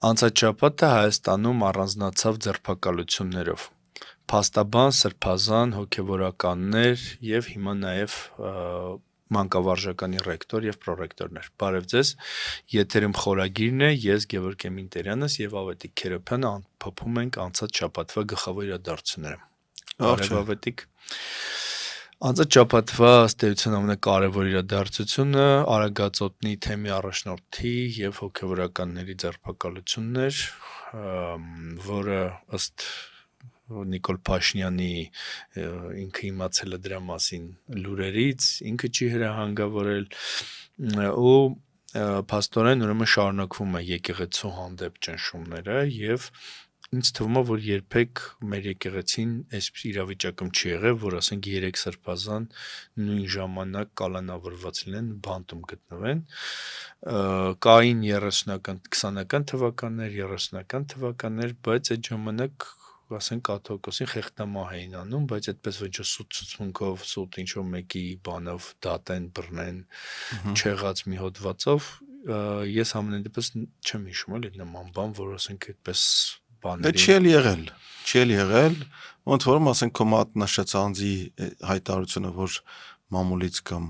Անցած շաբաթը Հայաստանում առանձնացավ ձերբակալություններով։ Փաստաբան, սրբազան, հոգևորականներ եւ հիմա նաեւ մանկավարժականի ռեկտոր եւ պրոռեկտորներ։ Բարև ձեզ։ Եթերում խորագիրն է, ես Գևորգ Մինտերյանս եւ Ավետիք Քերոբյանը ամփոփում ենք անցած շաբաթվա գլխավոր իրադարձությունները։ Բարև Ավետիք։ Անցած շաբաթվա ըստ էության ամենակարևոր իրադարձությունը Արագածոտնի թեմի առաջնորդի եւ հոգևորականների ձերբակալությունն էր, որը ըստ Նիկոլ Փաշինյանի ինքը իմացել է դրա մասին լուրերից, ինքը չի հրահանգավորել ու փաստորեն ուրեմն շարունակվում է եկեղեցու հանդեպ ճնշումները եւ ինձ թվում է, որ երբեք մեր եկեղեցին այսպես իրավիճակում չի եղել, որ ասենք 3 սրբազան նույն ժամանակ կալանավորված լինեն, բանտում գտնվեն։ Կային 30-ական, 20-ական թվականներ, 30-ական թվականներ, բայց այդ ժամանակ ասենք կաթողիկոսին խեղդամահ էին անում, բայց այդպես ոչ սուտ ցուցմունքով, սուտ ինչ-որ մեկի բանով դատեն, բռնեն, չեղած մի հոդվածով, ես ամենայն դեպս չեմ հիշում էլի նման բան, որ ասենք այդպես բաների Չի եղել, ոնց որում ասենք քո մատնաշած անձի հայտարարությունը, որ մամուլից կամ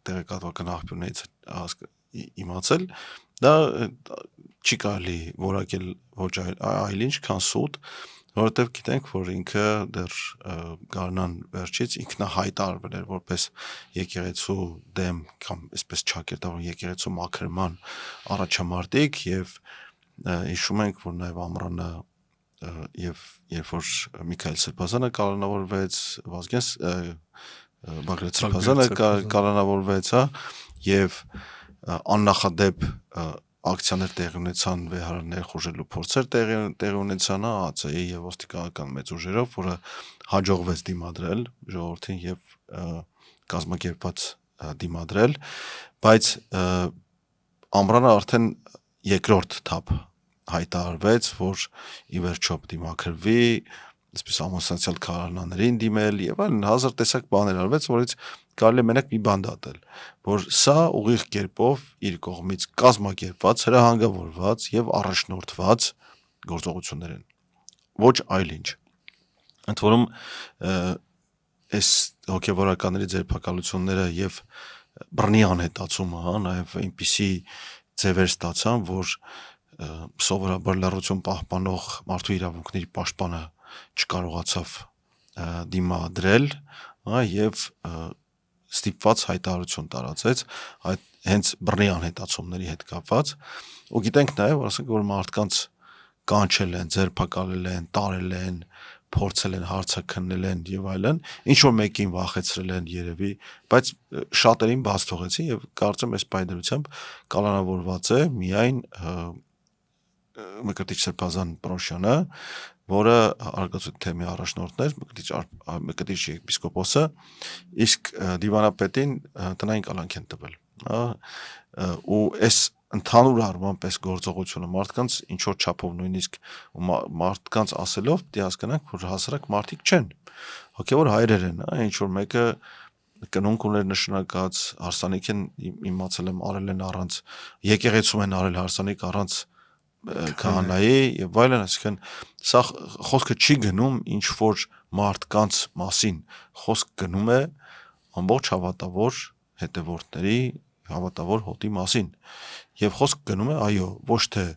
տեղեկատվական աղբյուրներից իմացել, դա չի կարելի որակել ոչ այլ ինչ, քան սուտ, որովհետև գիտենք, որ ինքը դեռ գարնան վերջից ինքնահայտարարվել էր որպես եկեղեցու դեմ կամ այսպես ճակերտավոր եկեղեցու մաքրման առաջամարտիկ եւ հիշում ենք, որ նաեւ ամռանը եւ երբ որ Միքայել Սրբազանը կալանավորվեց, Բագրատ Սրբազանը կալանավորվեց, եւ աննախադեպ ակցիաներ տեղի ունեցան, վեհարաններ խոժելու փորձեր տեղի ունեցան ԱԱՑ-ի եւ ոստիկանական մեծ ուժերով, որը հաջողվեց դիմադրել ժողովրդին եւ կազմակերպված դիմադրել, բայց ամռանը արդեն երկրորդ թափ հայտարարվեց, որ ի վերջո պիտի մաքրվի, այսպես ամուսնացյալ քահանաներին դիմել եւ այլն հազար տեսակ բաներ արվեց, որից կարելի է մենակ մի բան դատել, որ սա ուղիղ կերպով իր կողմից կազմակերպված, հրահանգավորված եւ առաջնորդված գործողություններ են, ոչ այլ ինչ։ Ընդ որում այս հոգևորականների ձերբակալությունները եւ բռնի անհետացումը, նաեւ այնպիսի ձևեր ստացան, որ սովորաբար լռություն պահպանող մարդու իրավունքների պաշտպանը չկարողացավ դիմադրել եւ ստիպված հայտարարություն տարածեց այդ հենց բռնի անհետացումների հետ կապված ու գիտենք նաեւ որ մարդկանց կանչել են, ձերբակալել են, տարել են, փորձել են հարցաքննել են եւ այլն, ինչ որ մեկին վախեցրել են երևի, բայց շատերին բաց թողեցին եւ կարծեմ այս պայդրությամբ կալանավորված է միայն Մկրտիչ Սրբազան Պրոշյանը, որը Արագածոտնի թեմի առաջնորդն էր, Մկրտիչ եպիսկոպոսը, իսկ դիվանապետին տնային կալանք են տվել, ու այս ընդհանուր առմամբ այս գործողությունը մարդկանց ինչ որ չափով նույնիսկ մարդկանց ասելով դի հասկանանք, որ հասարակ մարդիկ չեն, հոգևոր հայրեր են, ինչ որ մեկը կնունք ուներ նշանակած, հարսանիք են իմացել եմ արել են առանց, եկեղեցում են արել հարսանիք առանց քահանայի եւ այլն, այսինքն սա խոսքը չի գնում ինչ որ մարդկանց մասին, խոսք գնում է ամբողջ հավատավոր հետևորդների հավատավոր հոտի մասին եւ խոսք գնում է այո ոչ թե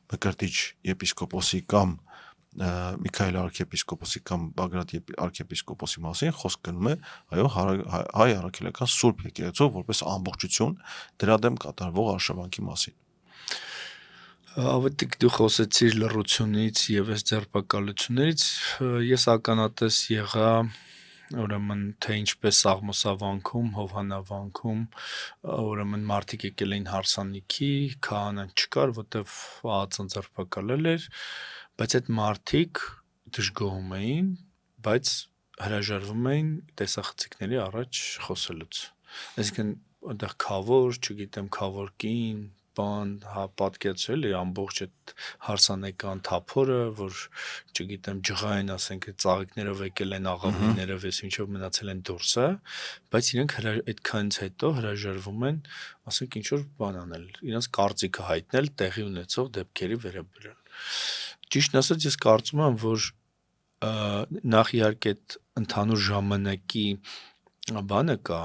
Մկրտիչ եպիսկոպոսի կամ Միքայել arczepiskopos-ի կամ Բագրատ arczepiskopos-ի մասին, խոսք գնում է այո հայ առաքելական Սուրբ եկեղեցու որպես ամբողջություն դրա դեմ կատարվող արշավանքի մասին։ Ավետիք դու խոսեցիր լռությունից եւ այս ձերբակալություններից, ես ականատես եղա ուրեմն թե ինչպես Աղմոսավանքում, Հովհաննավանքում ուրեմն մարդիկ եկել էին հարսանիքի, քահանան չկար, որտեվ ԱԱՑ-ն ձերբակալել էր, բայց այդ մարդիկ դժգոհում էին, բայց հրաժարվում էին տեսախցիկների առաջ խոսելուց։ Այսինքն այնտեղ քավոր, չգիտեմ, քավոր կին, բան, պատկերացրել է ամբողջ այդ հարսանեկան թափորը, որ չգիտեմ, ջղային, ասենք, ծաղիկներով եկել են աղավնիներով, ես ինչով մնացել են դուրսը, բայց իրենք այդքանից հետո հրաժարվում են, ասենք, ինչ որ բան անել, իրենց կարծիքը հայտնել տեղի ունեցող դեպքերի վերաբերյալ։ Ճիշտն ասած, ես կարծում եմ, որ նախ իհարկե այդ ընդհանուր ժամանակի բանը կա,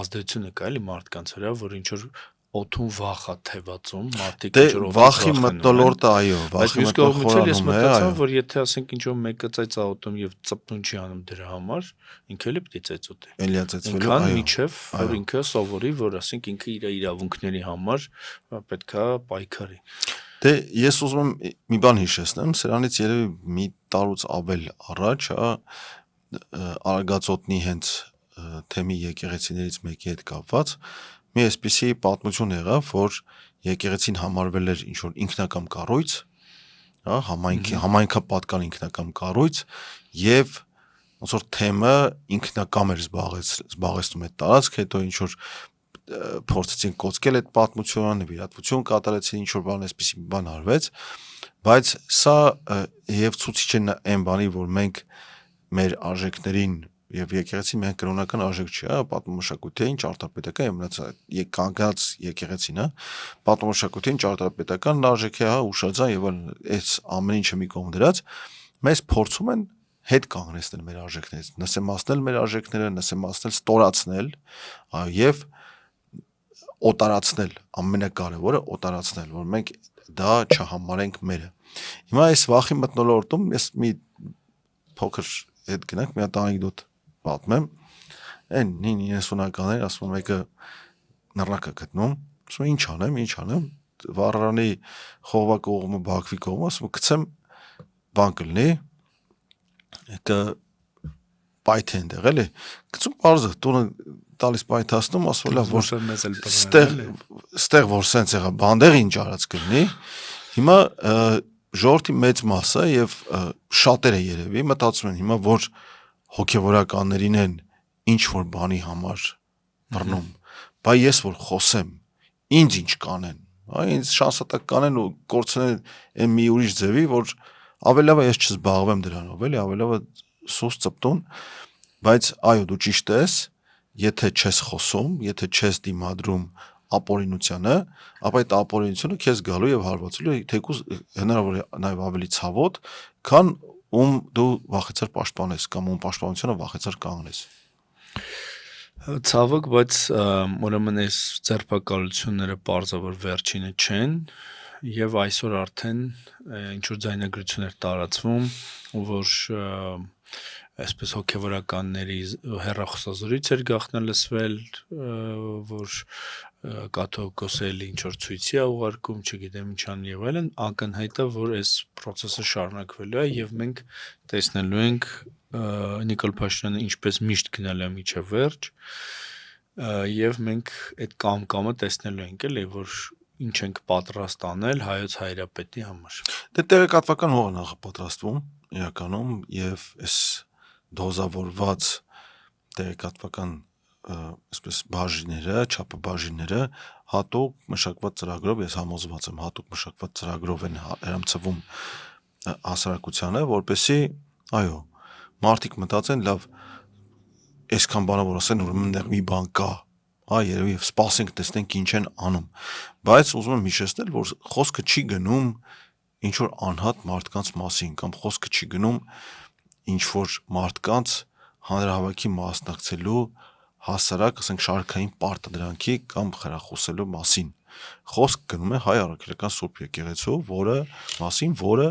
ազդեցությունը կա էլի մարդկանց վրա, որ ինչ որ օթուն վախ է թևածում, մարդիկ ինչ որ վախի մթնոլորտը, այո, վախի մթնոլորտը ես մթնոլորտը, մտածում, որ եթե ասենք ինչ որ մեկը ծայծաղոտում եւ ծպտուն չի անում դրա համար, ինքը էլ պիտի ծայծոտի։ էլի ծեծվելու, Ինքան այո։ միջև, որ ինքը սովորի, որ ասենք ինքը իր իրավունքների համար պետքա պայքարի։ Դե ես ուզում եմ մի բան հիշեցնեմ, սրանից երևի մի տարուց ավել առաջ, Արագածոտնի հենց թեմի եկեղեցիներից մեկի հետ կապված մի այսպիսի պատմություն եղավ, որ եկեղեցին համարվել էր ինչ-որ ինքնակամ կառույց, համայնքապատկան ինքնակամ կառույց եւ ոնց որ թեմը ինքնակամ էր զբաղեցնում այդ տարածքը, հետո ինչ-որ փորձեցին կոծկել այդ պատմությունը, նվիրատվություն կատարեցին, ինչ-որ բան այսպիսի բան արվեց, բայց սա եւ ցուցիչ է այն բանի, որ մենք մեր արժեքներին եւ եկեղեցին միայն կրոնական արժեք չի, պատմամշակութային, ճարտարապետական եւ մնացած կանգնած եկեղեցին, պատմամշակութային, ճարտարապետական արժեք է, ուշադրության եւ այս ամեն ինչը մի կողմ դրած, մեզ փորձում են հետ կանգնեցնել մեր արժեքներից, նսեմացնել մեր արժեքները, նսեմացնել, ստորացնել եւ օտարացնել, ամենակարևորը օտարացնել, որ մենք դա չհամարենք մերը։ Հիմա այս վախի մթնոլորտում ես մի փոքր հետ գնանք, մի հատ անեկդոտ պատմեմ, այն 90-ականներ, ասում եմ, մեկը նռնակ է գտնում, ասում եմ, ինչ անեմ, Վառարանի Խողովա կողմը, Բաքվի կողմը, ասում եմ, գցեմ բան կլինի, պայթ է ընդեղ, էլի, գցում պարզը, տունը տալիս պայթացնում, ասում լավ, որ ստեղ որ սենց եղա, բանդեղ ինչ արած կլինի, հիմա ժողովրդի մեծ մասը եւ շատերը երևի մտածում են հիմա, որ հոգեվորականներին են ինչ որ բանի համար բռնում, բայ ես որ խոսեմ, ինձ ինչ կանեն, ինձ շանսատակ կանեն ու կորցնեն այն մի ուրիշ ձևի, որ ավելի լավ է ես չզբաղվեմ դրանով, էլի, ավելի լավ է սուս ծպտուն, բայց այո, դու ճիշտ ես, եթե չես խոսում, եթե չես դիմադրում ապօրինությանը, ապա այդ ապօրինությունը քեզ գալու եւ հարվածելու թեկուզ հնարավոր է նաեւ ավելի ցավոտ, քան ում դու վախեցար պաշտպանես կամ ում պաշտպանությունը վախեցար կանգնես։ Ցավոք, բայց ուրեմն այս ձերբակալությունները պարզավոր վերջինը չեն եւ այսօր արդեն ինչ որ ձայնագրություններ տարածվում, որ այսպես հոգեվորականների հեռախոսազրույց էր գախնել լսվել, որ կաթողիկոսը ինչ որ ցույցի է ուղարկում, չգիտեմ ինչան եւ այլն, ակնհայտ է, որ այս process-ը շարունակվելու է եւ մենք տեսնելու ենք Նիկոլ Փաշինյանը ինչպես միշտ գնալ է միջև վերջ եւ մենք այդ կամը տեսնելու ենք էլի, որ ինչ ենք պատրաստ անել հայոց հայրապետի համար։ Դե տեղեկատվական հող նախապատրաստվում իրականում եւ այս դոզավորված տեղեկատվական այսպես բաժինները, չափաբաժինները հատուկ մշակված ծրագրով ես համոզված եմ, հատուկ մշակված ծրագրով են հրամցվում հասարակությանը, որպեսզի այո, մարդիկ մտածեն լավ, այսքան բանը որ ասեն, ուրեմն դեռ մի բան կա, երևի եւ սպասենք տեսնենք ինչ են անում, բայց ուզում եմ հիշեցնել, որ խոսքը չի գնում ինչ որ անհատ մարդկանց մասին կամ խոսքը չի գնում ինչ որ մարդկանց հանրահավաքի մասնակցելու հասարակ, ասենք շարքային պարտադրանքի կամ խրախուսելու մասին։ Խոսք գնում է հայ առաքելական Սուրբ եկեղեցու, որը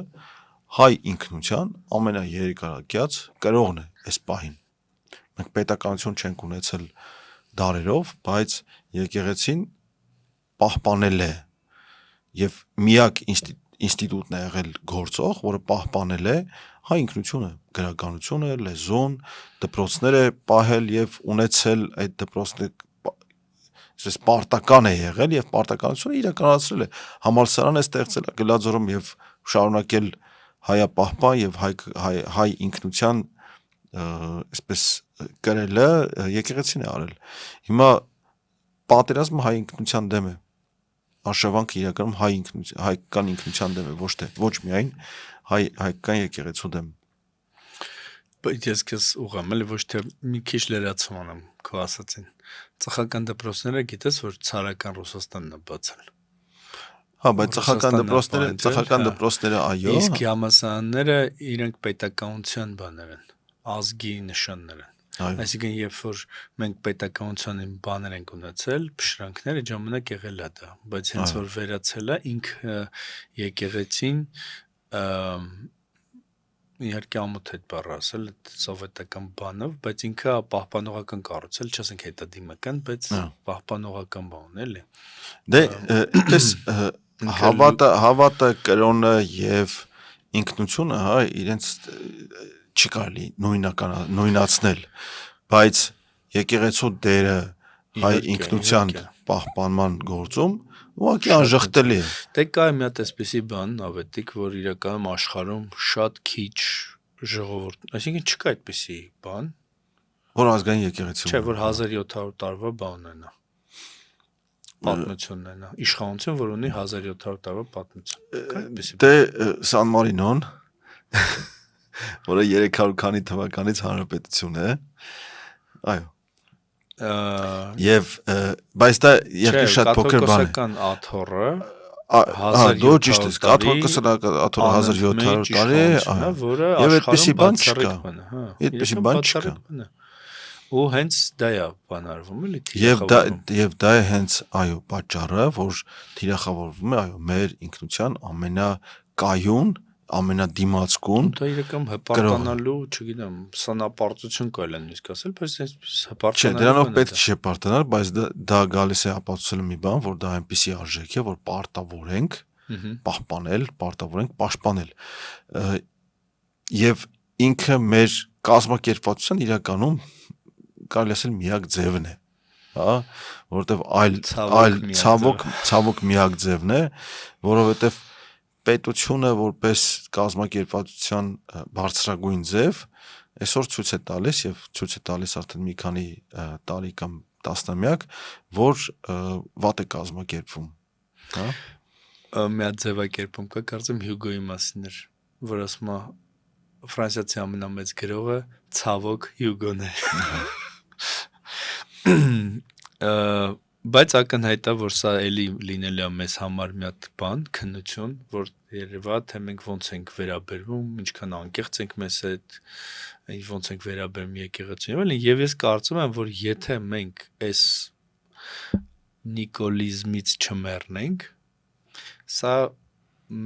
հայ ինքնության ամենաերկարակյաց կրողն է այս պահին։ Մենք պետականություն չենք ունեցել դարերով, բայց եկեղեցին պահպանել է եւ միակ ինստիտուտն է եղել գործող, որը պահպանել է հայ ինքնությունը, գրականությունը, լեզուն, դպրոցները պահել եւ ունեցել այդ դպրոցները այսպես պարտական է եղել եւ պարտականությունը իրականացրել է։ Համալսարան է ստեղծել Գլաձորում եւ շարունակել հայապահպան եւ հայ ինքնության այսպես կրելը եկեղեցին է արել։ Հիմա պատերազմը հայ ինքնության դեմ է։ արշավանքը իրականում հայկական ինքնության դեմ է, ոչ միայն հայկական եկեղեցու դեմ։ Բայց ես քեզ ուղղամ էլի ոչ թե մի քիչ լրացում անեմ քո ասածին։ Ծխական դպրոցները գիտես որ ցարական Ռուսաստանն է բացել։ Հա, բայց ծխական դպրոցները այո։ Իսկ համասարանները իրենք պետականության բաներ են, ազգի նշաններ են։ Այսինքն երբ որ մենք պետականության բաներ ենք ունեցել, փշրանքները ժամանակ եղել է դա, բայց հենց որ վերացել է ինքը եկեղեցին իհարկե ամոթ այդ բառը ասել այդ սովետական բանով, բայց ինքը պահպանողական կառուցել, չասենք հետադիմական, բայց պահպանողական բան էլի։ Դե այդպես հավատը, կրոնը եւ ինքնությունը, հա, իրենց չի կարելի նույնացնել, բայց եկեղեցու դերը հայ ինքնության պահպանման գործում ուղղակի անժխտելի է։ Դե կա մի հատ այսպիսի բան, ավետիք, որ իրականում աշխարհում շատ քիչ ժողովուրդ, այսինքն չկա այդպիսի բան, որ ազգային եկեղեցու։ Չէ, որ 1700 տարվա բանն է։ Պատմությունն է, իշխանություն, որ ունի 1700 տարվա պատմություն։ Դե Սան Մարինոն, որը 300 քանի թվականից հանրապետություն է, այո։ Եվ բայց դա երկու շատ փոքր բան է։ Կաթողիկոսական աթոռը դու ճիշտ ես, կաթողիկոսական աթոռը 1700 տարի է, եւ այդպեսի բան չկա։ Այդպեսի բան չկա։ Ու հենց դա է բանարվում էլի եւ դա է հենց այո պատճառը, որ թիրախավորվում է այո մեր ինքնության ամենակայուն ամենադիմացկուն դա իրական հպարտանալու, չգիտեմ, սանապարտություն կարելի է նույնիսկ ասել, բայց այս հպարտանալու չէ, դրանով պետք չէ հպարտանալ, բայց դա գալիս է ապացուցելու մի բան, որ դա այնպեսի արժեք է, որ պարտավորենք պահպանել, պարտավորենք պաշտպանել։ Եվ ինքը մեր կազմակերպվածության իրականում կարելի ասել միակ ձևն է, հա, որովհետև այլ ցավոք միակ ձևն է, որովհետև պետությունը որպես կազմակերպվածության բարձրագույն ձև այսօր ցույց է տալիս եւ ցույց է տալիս արդեն մի քանի տարի կամ տասնամյակ, որ վատ է կազմակերպվում, հա։ Մի հատ ձևակերպում կա, կարծեմ Հյուգոյի մասին էր, որ ասում է ֆրանսիացի ամենամեծ գրողը ցավոք Հյուգոն է։ Բայց ակնհայտ է, որ սա էլի լինել է մեզ համար մի հատ բան, քննություն, որ երևա թե մենք ոնց ենք վերաբերվում, ինչքան անկեղծ ենք մեզ հետ, ոնց ենք վերաբերում եկեղեցուն, եւ ես կարծում եմ, որ եթե մենք այս նիկոլիզմից չմեռնենք, սա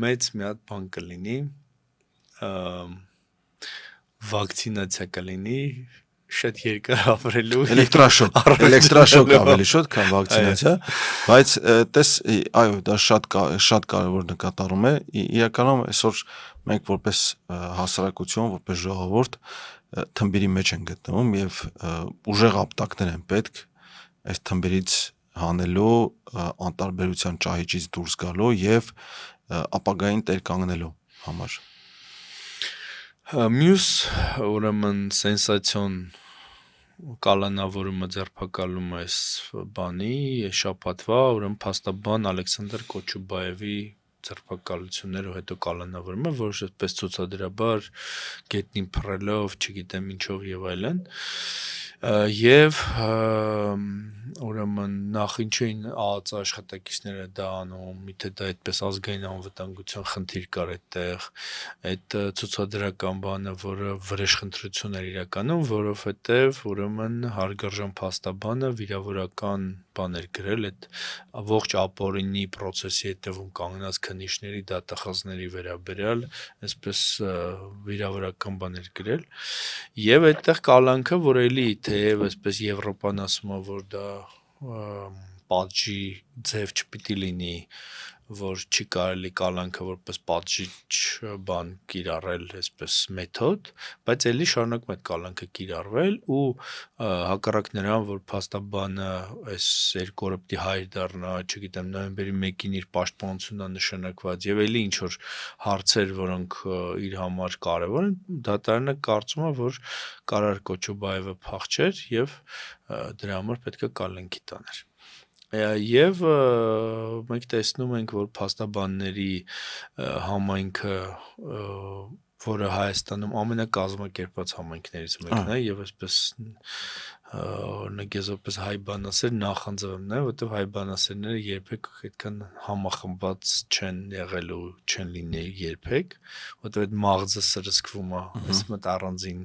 մեծ մի հատ բան կլինի, վակցինացիա կլինի, շատ երկար ապրելու էլեկտրաշոկ ավելի շուտ, քան վակցինացիա, բայց տես, այո, դա շատ կարևոր նկատառում է, իրականում այսօր մենք որպես հասարակություն, որպես ժողովուրդ թմբիրի մեջ են գտնվում եւ ուժեղ ապտակներ են պետք այս թմբիրից հանելու, անտարբերության ճահիճից դուրս գալու եւ ապագային տեր կանգնելու համար։ Մյուս ուրեմն սենսացիոն կալանավորումը ձերբակալում այս բանի շաբաթվա ուրեմն փաստաբան Ալեքսանդր Կոչուբաևի ձերբակալությունները հետո կալանավորումը, որ այդպես ցուցադրաբար գետնին փռելով, չգիտեմ ինչով եւ այլն, եւ ուրեմն նախ ինչու են ԱԱԾ աշխատակիցները դա անում, միթե դա այդպես ազգային անվտանգության խնդիր կար այդտեղ, այդ ցուցադրական բանը, որը վրեժխնդրություն էր իրականում, որովհետեւ ուրեմն հարգարժան փաստաբանը վիրավորական բան էր գրել այդ ողջ ապօրինի process-ի հետևում կանգնած քննիչների դատախազների վերաբերյալ, այսպես վիրավորական բան էր գրել, եւ այդտեղ կալանքը, որ էլի թեև այսպես Եվրոպան ասում է, որ դա պատժի ձև չպիտի լինի, որ չի կարելի կալանքը որպես պատժիչ բան կիրառել այսպես մեթոդ, բայց էլի շարունակում է կալանքը կիրառվել ու հակառակ նրան, որ փաստաբանը այս երկու օրը պիտի հայր դառնա, չգիտեմ, նոյեմբերի 1-ին իր պաշտպանությունն է նշանակված եւ էլի ինչ որ հարցեր, որոնք իր համար կարեւոր են, դատարանը կարծում է, որ Կարար Կոչուբաևը փախչեր եւ դրա համար պետք է կալանքի տաներ։ Եվ մենք տեսնում ենք, որ փաստաբանների համայնքը, որը Հայաստանում ամենակազմակերպված համայնքներից մեկն է, եւ այսպես օրինակ ես որպես հայ բանասեր նախանձվում եմ, որտեղ հայ բանասերները երբեք այդքան համախմբված չեն եղել ու չեն լինի երբեք, որտեղ այդ մաղձը սրսկվում է, այս մոտ առանձին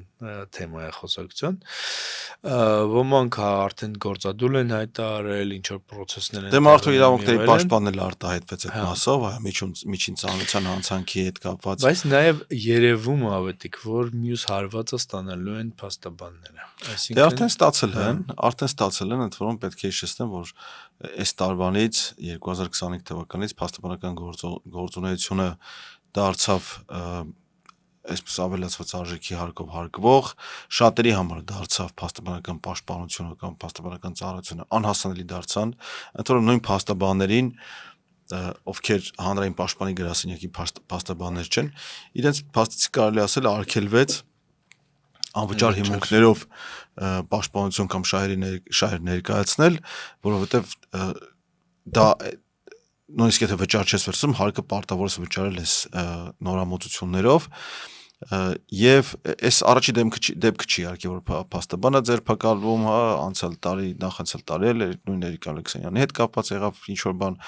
թեմա է խոսակցություն։ Ոմանք արդեն գործադուլ են հայտարարել, ինչ որ process-ներ են։ Դե մարդու իրավունքների պաշտպանն էլ արտահայտվեց այդ մասով, միջին ծանոթության հանցանքի հետ կապված։ Բայց նաև երևում է ավետիք, որ մյուս հարվածը ստանալու են փաստաբանները։ Դե արդեն ստացել են, ընդ որում պետք է հիշեցնեմ, որ այս տարվանից 2025 թվականից փաստաբանական գործունեությունը դարձավ այսպես ավելացված արժեքի հարկով հարկվող, շատերի համար դարձավ փաստաբանական պաշտպանությունը կամ փաստաբանական ծառայությունը անհասանելի դարձան, ընդ որում նույն փաստաբաններին, ովքեր հանրային պաշտպանի գրասենյակի փաստաբաններ չեն, իրենց փաստացի կարելի ասել արգելվեց անվճար հիմունքներով պաշտպանություն կամ շահեր ներկայացնել, որովհետև դա նույնիսկ եթե վճար չես վերցնում, հարկը պարտավորես վճարել ես նորամուծություններով, եւ այս առաջի դեպքը չի իհարկե որ փաստաբանը ձերբակալվում, անցյալ տարի, նախանցյալ տարի էլ նույն Էրիկ Ալեքսանյանի հետ կապված եղավ ինչ որ բան,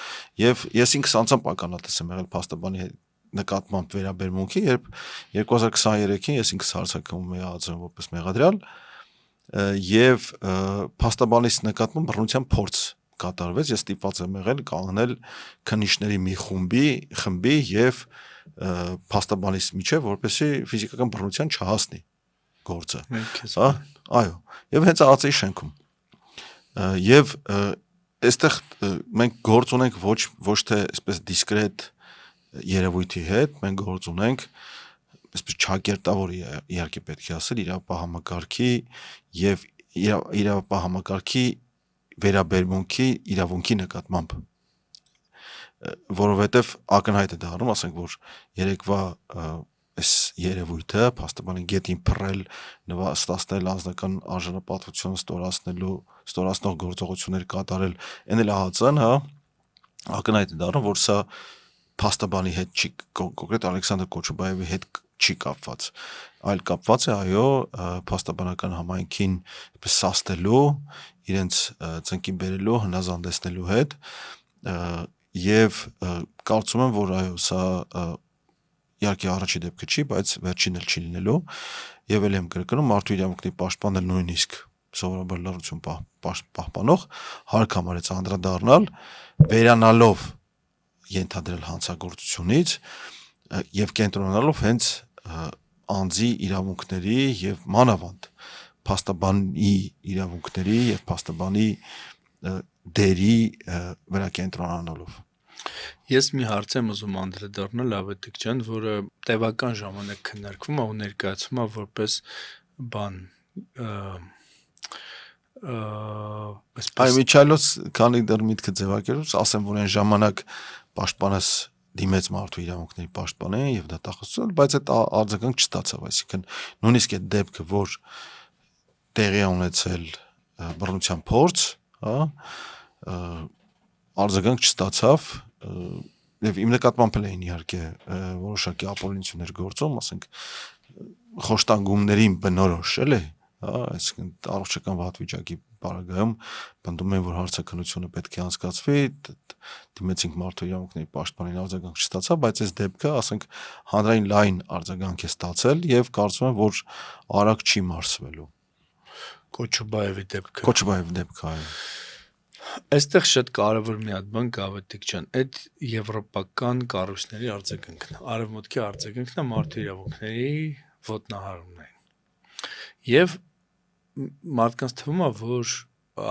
եւ ես ինքս անձամբ ականատես եմ եղել փաստաբանի հետ նկատմամբ վերաբերմունքի, երբ 2023-ին ես ինքս հարցակում էի ածում որպես մեղադրյալ, եւ փաստաբանիս նկատմամբ բռնության փորձ կատարվեց, ես ստիպված եմ եղել կանգնել քննիչների մի խմբի եւ փաստաբանիս միջև, որպեսզի ֆիզիկական բռնության չհասնի գործը։ Այո, եւ հենց ԱԱՑ-ի շենքում։ Եվ այստեղ մենք գործ ունենք ոչ թե այսպես դիսկրետ երևույթի հետ, մենք գործ ունենք այսպես չակերտավոր իհարկե պետք է ասել իրավապահ եւ իրավապահ վերաբերմունքի իրավունքի նկատմամբ, որովհետև ակնհայտ է դառնում, ասենք որ երեկվա այս երևույթը փաստաբանի գետին փռել, նվաստացնել անձնական արժանապատվություն ստորացնող գործողություններ կատարել, այն էլ ԱԱՑ-ն, ակնհայտ է դառնում, որ սա փաստաբանի հետ չի, կոնկրետ Ալեքսանդր Կոչուբաևի հետ չի կապված, այլ կապված է այո փաստաբանական համայնքին սաստելու, իրենց ծնկին բերելու, հնազանդեցնելու հետ եւ կարծում եմ, որ այո սա իհարկե առաջի դեպքը չի, բայց վերջին էլ չի լինելու եւ ել եմ կրկնում մարդու իրավունքների պաշտպանը նույնիսկ սովորաբար լրություն պահպանող հարկ համարեց անդրադառնալ վերանալով ենթադրել հանցագործությունից եւ կենտրոնանալով հենց անձի իրավունքների եւ մանավանդ փաստաբանի իրավունքների եւ փաստաբանի դերի վրա կենտրոնանալով։ Ես մի հարց եմ ուզում անդրադառնալ Ավետիք ջան, որը տևական ժամանակ քննարկվում է ու ներկայացվում է որպես բան Այ միջալոց քանի դեռ միտքը ձևակերպում, ասեմ, որ այն ժամանակ պաշտպանս դիմեց մարդու իրավունքների պաշտպանին եւ դատախազություն, բայց այդ արձագանք չստացավ, այսինքն նույնիսկ այդ դեպքը, որ տեղի ունեցել բռնության փորձ, արձագանք չստացավ եւ իմ նկատմամբ էին իհարկե որոշակի ապօրինություններ գործում, ասենք խոշտանգումներին բնորոշ էլի, այսինքն առողջական վատվիճակի բարագայում պնդում են, որ հարցաքննությունը պետք է անցկացվի, դիմեցինք մարդու իրավունքների պաշտպանին արձագանք չստացավ, բայց այս դեպքը, ասենք, հանրային լայն արձագանք է ստացել եւ կարծում եմ, որ արագ չի մարսվելու։ Կոչուբաևի դեպքը, այո։ Այստեղ շատ կարևոր մի հատ բան կա Ավետիք ջան, այդ եվրոպական կառույցների արձագանքն է, արևմուտքի արձագանքն է մարդու իրավունքների ոտնահարումն է։ Եվ մարդկանց թվում է, որ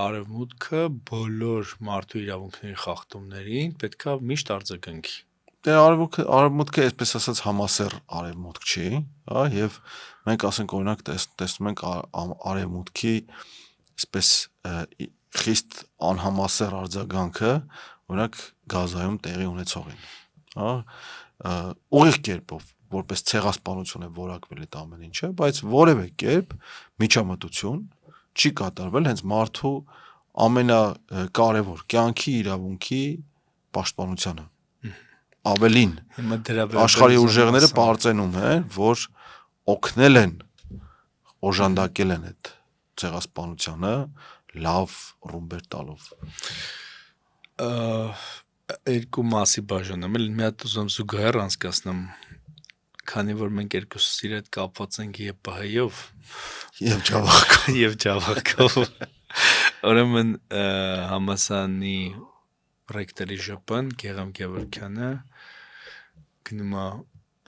արևմուտքը բոլոր մարդու իրավունքների խախտումներին պետքա միշտ արձագանքի։ Դե արևմուտքը այսպես ասած համասեռ արևմուտք չի, հա, եւ մենք ասենք օրինակ տեսնում ենք արևմուտքի այսպես խիստ անհամասեռ արձագանքը, օրինակ Գազայում տեղի ունեցողին, հա, ուղիղ կերպով որպես ցեղասպանություն է որակվել այդ ամեն ինչը, բայց որևէ կերպ միջամտություն չի կատարվել հենց մարդու ամենակարևոր կյանքի իրավունքի պաշտպանությանը։ Ավելին Հիմա դրա աշխարհի ուժեղները պարծենում են, որ օգնել են, օժանդակել են այդ ցեղասպանությանը լավ ռումբեր տալով։ Երկու մասի բաժանում եմ, մի հատ ուզում զուգահեռ անցկացնեմ, քանի որ մենք երկուսս իր հետ կապված ենք ԵՊՀ-ով Եվ Ջավախքով։ եւ Ջավախքով։ Ուրեմն համասանի ռեկտորի ԺՊ-ն Գեգամ Գևորգյանը գնում է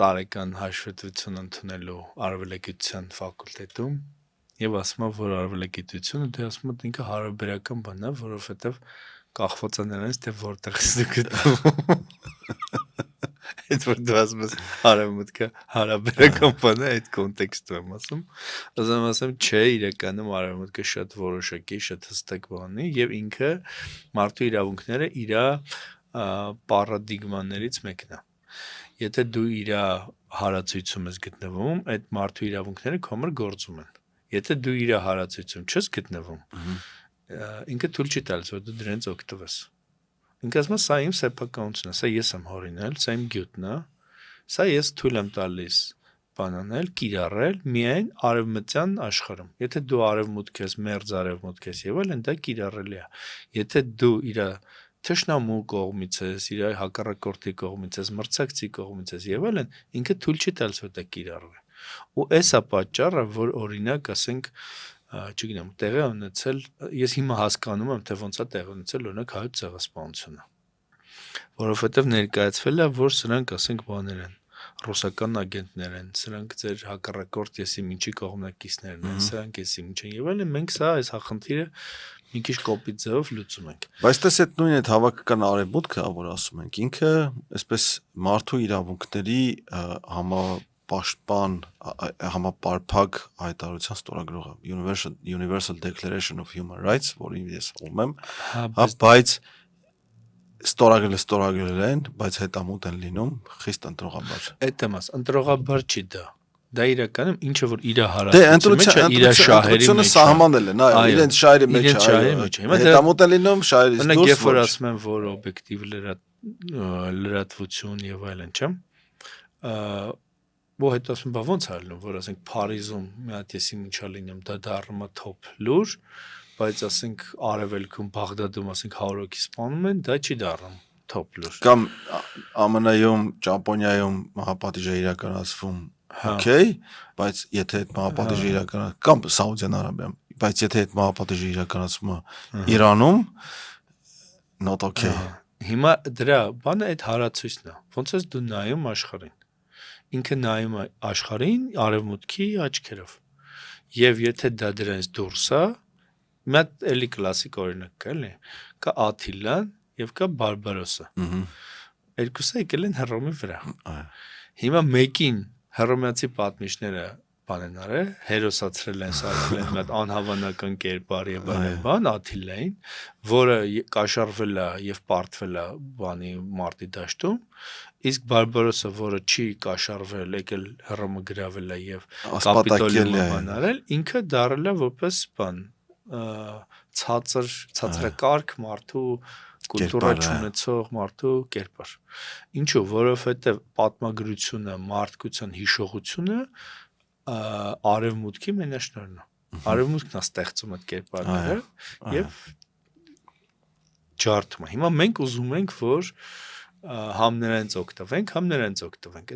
տարեկան հաշվետվություն ընդունելու արվելագիտության ֆակուլտետում եւ ասում է, որ արվելագիտությունը դե ասում է ինքը հարաբերական բան է, որովհետեւ կախված է նրանից, թե որտեղ է գտնվում։ Այդ որ դու ասում ես արևմուտքը հարաբերական բան է, այդ կոնտեքստում եմ ասում։ Ասում չէ, իրականում արևմուտքը շատ որոշակի, շատ հստակ բան է եւ ինքը մարդու իրավունքները իր պարադիգմաներից մեկն է։ Եթե դու իր հարացույցում ես գտնվում, այդ մարդու իրավունքները քո համար գործում են։ Եթե դու իր հարացույցում չես գտնվում, ինքը թույլ չի տալիս, որ դու դրանից օգտվես։ Ինքը ասում է, սա իմ սեփականությունն է, սա ես եմ հորինել, սա իմ գյուտն է, սա ես թույլ եմ տալիս բանանել, կիրառել միայն արևմտյան աշխարհում։ Եթե դու արևմուտք ես, մերձ արևմուտք ես եւ այլն, դա կիրառելի է։ Եթե դու իր թշնամու կողմից ես, իր հակառակորդի կողմից ես, մրցակցի կողմից ես եւ այլն, ինքը թույլ չի տալիս, որ դա կիրառվի։ Ու էսա պատճառը, որ օրինակ, ասենք, չգիտեմ, տեղի ունեցել, ես հիմա հասկանում եմ, թե ոնց է տեղի ունեցել օրինակ հայոց ցեղասպանությունը, որովհետև ներկայացվել է, որ սրանք, ասենք, բաներ են, ռուսական ագենտներ են, սրանք ձեր հակառակորդ եսի միջի կողմնակիցներն են, սրանք եսի միջի եւ այլն, մենք սա այս խնդիրը մի քիչ կոպիտ ձևով լուծում ենք։ Բայց դες այդ նույն այդ հավաքական արևմուտքը, որ ասում ենք, ինքը այսպես մարդու իրավունքների պաշտպան համապարփակ հայտարարության ստորագրողը Universal Declaration of Human Rights, որին ես ում եմ, բայց ստորագրել են, բայց հետամուտ են լինում խիստ ընտրողաբար։ Այդ եմ ասում, ընտրողաբար չի դա։ Դա իրականում ինչը որ իր հարաբերությունը իր շահերի մեջ սահմանել են, այո, իրենց շահերի մեջ է։ Հետամուտ են լինում շահերից դուրս։ Օրինակ, որ ասում են, որ օբյեկտիվ լրատվություն եւ այլն, չէ՞։ Ու հետո ասում, բա ո՞նց է լինում, որ ասենք Փարիզում մի հատ եսի միջա լինում, դա դառնում է top լուր, բայց ասենք Արևելքում, Բաղդադում, ասենք 100 հոգի սպանում են, դա չի դառնում top լուր։ Կամ ԱՄՆ-ում, Ճապոնիայում մահապատիժը իրականացվում, okay, բայց եթե այդ մահապատիժը իրականացվում, կամ Սաուդյան Արաբիայում, բայց եթե այդ մահապատիժը իրականացվում է Իրանում, not okay։ Հիմա դրա բանը այդ հարացույցն է։ Ոնց ես դու նայում աշխարհին։ Ինքը նայում է աշխարհին արևմուտքի աչքերով։ Եվ եթե դա դրանից դուրս է, մի հատ էլի կլասիկ օրինակ կա, էլի, կա Աթիլան եւ կա Բարբարոսը։ Երկուսը եկել են Հռոմի վրա։ Հիմա մեկին հռոմեացի պատմիչները բան են արել, հերոսացրել են, սարքել են մի հատ անհավանական կերպար եւ բան Աթիլային, որը կաշառվել է եւ պարտվել է բանի մարտի դաշտում, իսկ Բարբարոսը, որը չի կաշառվել, եկել Հռոմը գրավել է եւ կապիտոլիումը բան արել, ինքը դարել է որպես բան ցածրակարգ մարդու կուլտուրա չունեցող մարդու կերպար։ Ինչու՞, որովհետեւ պատմագրությունը, մարդկության հիշողությունը արևմուտքի մենաշնորհն է։ Արևմուտքն է ստեղծում այդ կերպարները եւ ջարդում է։ Հիմա մենք ուզում ենք, որ համ նրանց օգտվենք,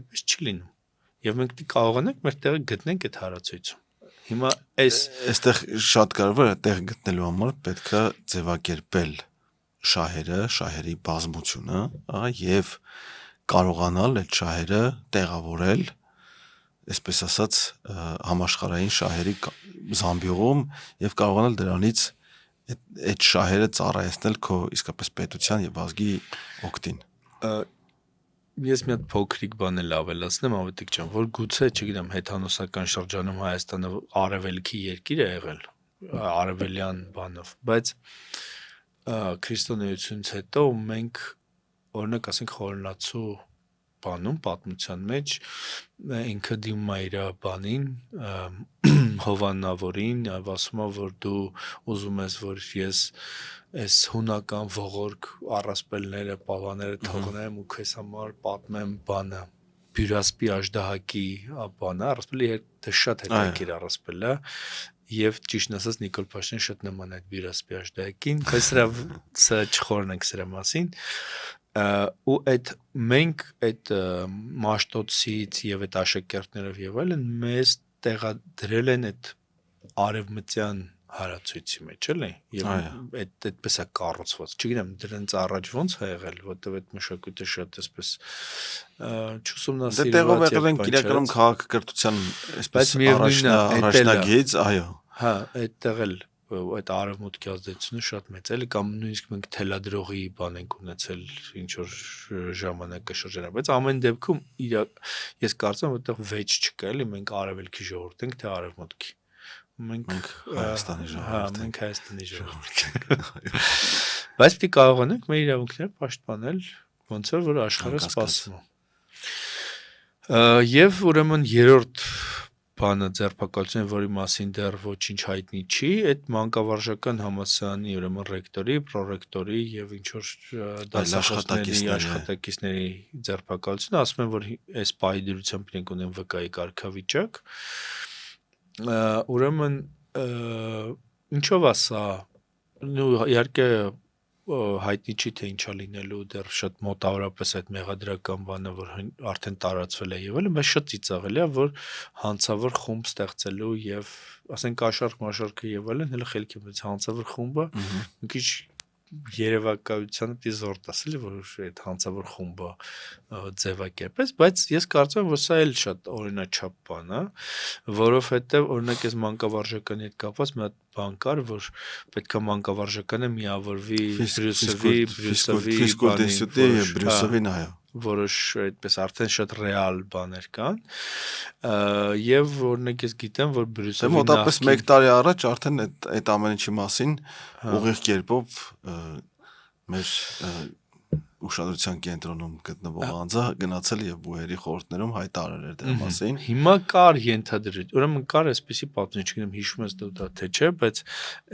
այդպես չի լինում։ Եվ մենք կարողանանք մեր տեղը գտնենք այդ հարացույցում։ Հիմա այստեղ շատ կարևոր է տեղ գտնելու համար պետք է ձևակերպել շահերը, շահերի բազմությունը, եւ կարողանալ այդ շահերը տեղավորել, այսպես ասած, համաշխարհային շահերի զամբյուղում եւ կարողանալ դրանից այդ շահերը ծառայեցնել քո իսկապես պետության եւ ազգի օգտին։ Ես մի հատ փոքրիկ բան էլ ավելացնեմ, Ավետիք ջան, որ գուցե, չգիտեմ, հեթանոսական շրջանում Հայաստանը արևելքի երկիր է եղել, արևելյան բանով, բայց քրիստոնեությունից հետո մենք օրինակ ասենք խորհրդացու բանում պատմության մեջ ինքը դիմում է իր բանին Հովաննավորին, ասում է, որ դու ուզում ես, որ ես այս հունական ողորկ առասպելները, պավաները թողնեմ ու քեզ համար պատմեմ բանը Բյուրասպի աժդահակի բանը, առասպելը դե շատ հետաքրքիր առասպել է եւ ճիշտն ասած Նիկոլ Փաշինյանը շատ նման է Բյուրասպի աժդահակին, բայց սա չխորնենք սրա մասին ու այդ մենք այդ Մաշտոցից եւ այդ աշակերտներով եւ այլն մեզ տեղադրել են այդ արևմտյան հարացույցի մեջ էլի եւ այդպես է կառուցված չգիտեմ դրանց առաջ ոնց է եղել որտեւ այդ մշակույթը շատ էսպես չուսումնասիրված տեղով եղել են իրականում քաղաքակրթության այսպես առաջնագիծ այո հա այդտեղ էլ այդ արևմուտքի ազդեցությունը շատ մեծ է կամ նույնիսկ մենք թելադրողի բան ենք ունեցել ինչ որ ժամանակաշրջանով բայց ամեն դեպքում ես կարծում եմ որտեղ վեճ չկա էլի մենք արևելքի ժողովուրդ ենք թե արևմուտքի մենք Հայաստանի ժողովուրդ մենք Հայաստանի ժողովուրդ ենք բայց պիտի կարողանանք մեր իրավունքները պաշտպանել ոնց որ աշխարհը սպասում է եւ ուրեմն երրորդ բանը ձերբակալությունը, որի մասին դեռ ոչինչ հայտնի չի, այդ մանկավարժական համալսարանի ուրեմն ռեկտորի, պրոռեկտորի եւ ինչ որ դասախոսների աշխատակիցների ձերբակալությունը, ասում են, որ այս պահի դրությամբ իրենք ունեն վկայի կարգավիճակ։ Ուրեմն ինչով է սա։ Իհարկե հայտնի չի թե ինչա լինելու դեռ շատ մոտավորապես այդ մեղադրական բանը որ արդեն տարածվել է եւ այլն բայց շատ ծիծաղելի է որ հանցավոր խումբ ստեղծելու եւ ասենք աշարք-մաշարքը եւ այլն հենց խելքի մեջ հանցավոր խումբը մի քիչ երևակայությանը պիտի զոր տասել որ այդ հանցավոր խումբը ձևակերպես բայց ես կարծում եմ որ սա էլ շատ օրինաչափ բան է որովհետեւ օրինակ այս մանկավարժականի հետ կապված մի հատ բան կար որ պետքա մանկավարժականը միավորվի Բրյուսովի ինստիտուտի եւ Բրյուսովին այո որոշ այդպես արդեն շատ ռեալ բաներ կան եւ օրինակ ես գիտեմ որ Բրյուսովի մոտավորապես 1 տարի առաջ արդեն այդ ամեն ինչի մասին ուղիղ կերպով մեր ուշադրության կենտրոնում գտնվող անձը գնացել եւ բուհերի խորհուրդներում հայտարարել էր դրա մասին հիմա կար ենթադրիչ ուրեմն կար այսպեսի պատմություն չգիտեմ հիշում ես դու դա թե չէ բայց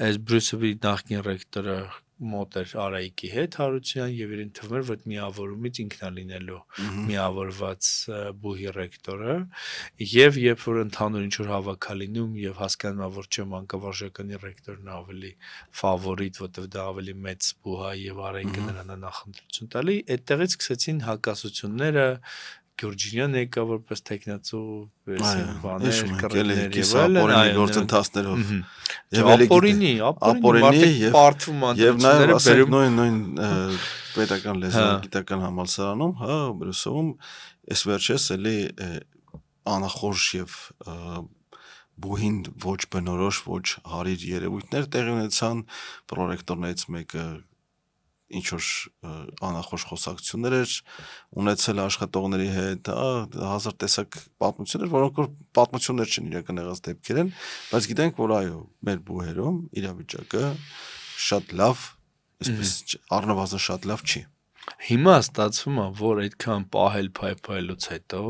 այս Բրյուսովի նախկին ռեկտորը մոտ էր Արայիկի հետ Հարությունյան եւ իրեն թվում էր որ միավորումից ինքն է լինելու միավորված բուհի ռեկտորը եւ երբ որ ընդհանուր ինչ որ հավաքալինում եւ հասկանում որ չէ մանկավարժականի ռեկտորն ավելի ֆավորիտ որտեւ դա ավելի մեծ բուհա եւ Արայիկը նրան նախընտրություն տալի այդտեղից սկսեցին հակասությունները Գյուրջինյան եկա որպես տեխնացու բաներ կռիվներ եւ այլն գործընթացներով ապորինի եւ պարտվում անձները բերում նույն պետական լեզվագիտական համալսարանում հա Բրյուսովում այս վերջերս էլի անախորժ եւ բուհին ոչ բնորոշ ոչ հարիր երևույթներ տեղի ունեցան պրոռեկտորներից մեկը ինչ որ անախորժ խոսակցություններ էր ունեցել աշխատողների հետ, հազար տեսակ պատմություններ, որոնք որ պատմություններ չեն իրական եղած դեպքեր են, բայց գիտենք, որ այո, մեր բուհերում իրավիճակը շատ լավ, այսպես առնվազն շատ լավ չի։ Հիմա ստացվում է, որ այդքան պահել փայփայելուց հետո,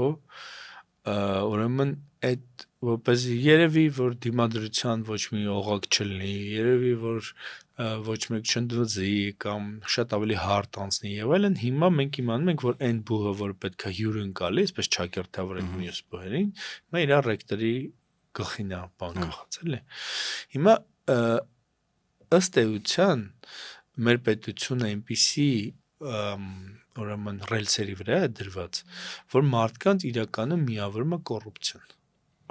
ուրեմն այդ որպես երևի որ դիմադրության ոչ մի օղակ չլինի, երևի որ ոչ մեկ չնդվզի կամ շատ ավելի հարթ անցնի եւ այլն հիմա մենք իմանում ենք որ այն բուհը որ պետքա հյուրընկալի այսպես ճակերտավոր են մյուս բուհերին հիմա իր ռեկտորի գլխին է բան կախած էլի հիմա ըստ էության մեր պետությունը այնպիսի ուրեմն ռելսերի վրա է դրված որ մարդկանց իրականում միավորում է կոռուպցիան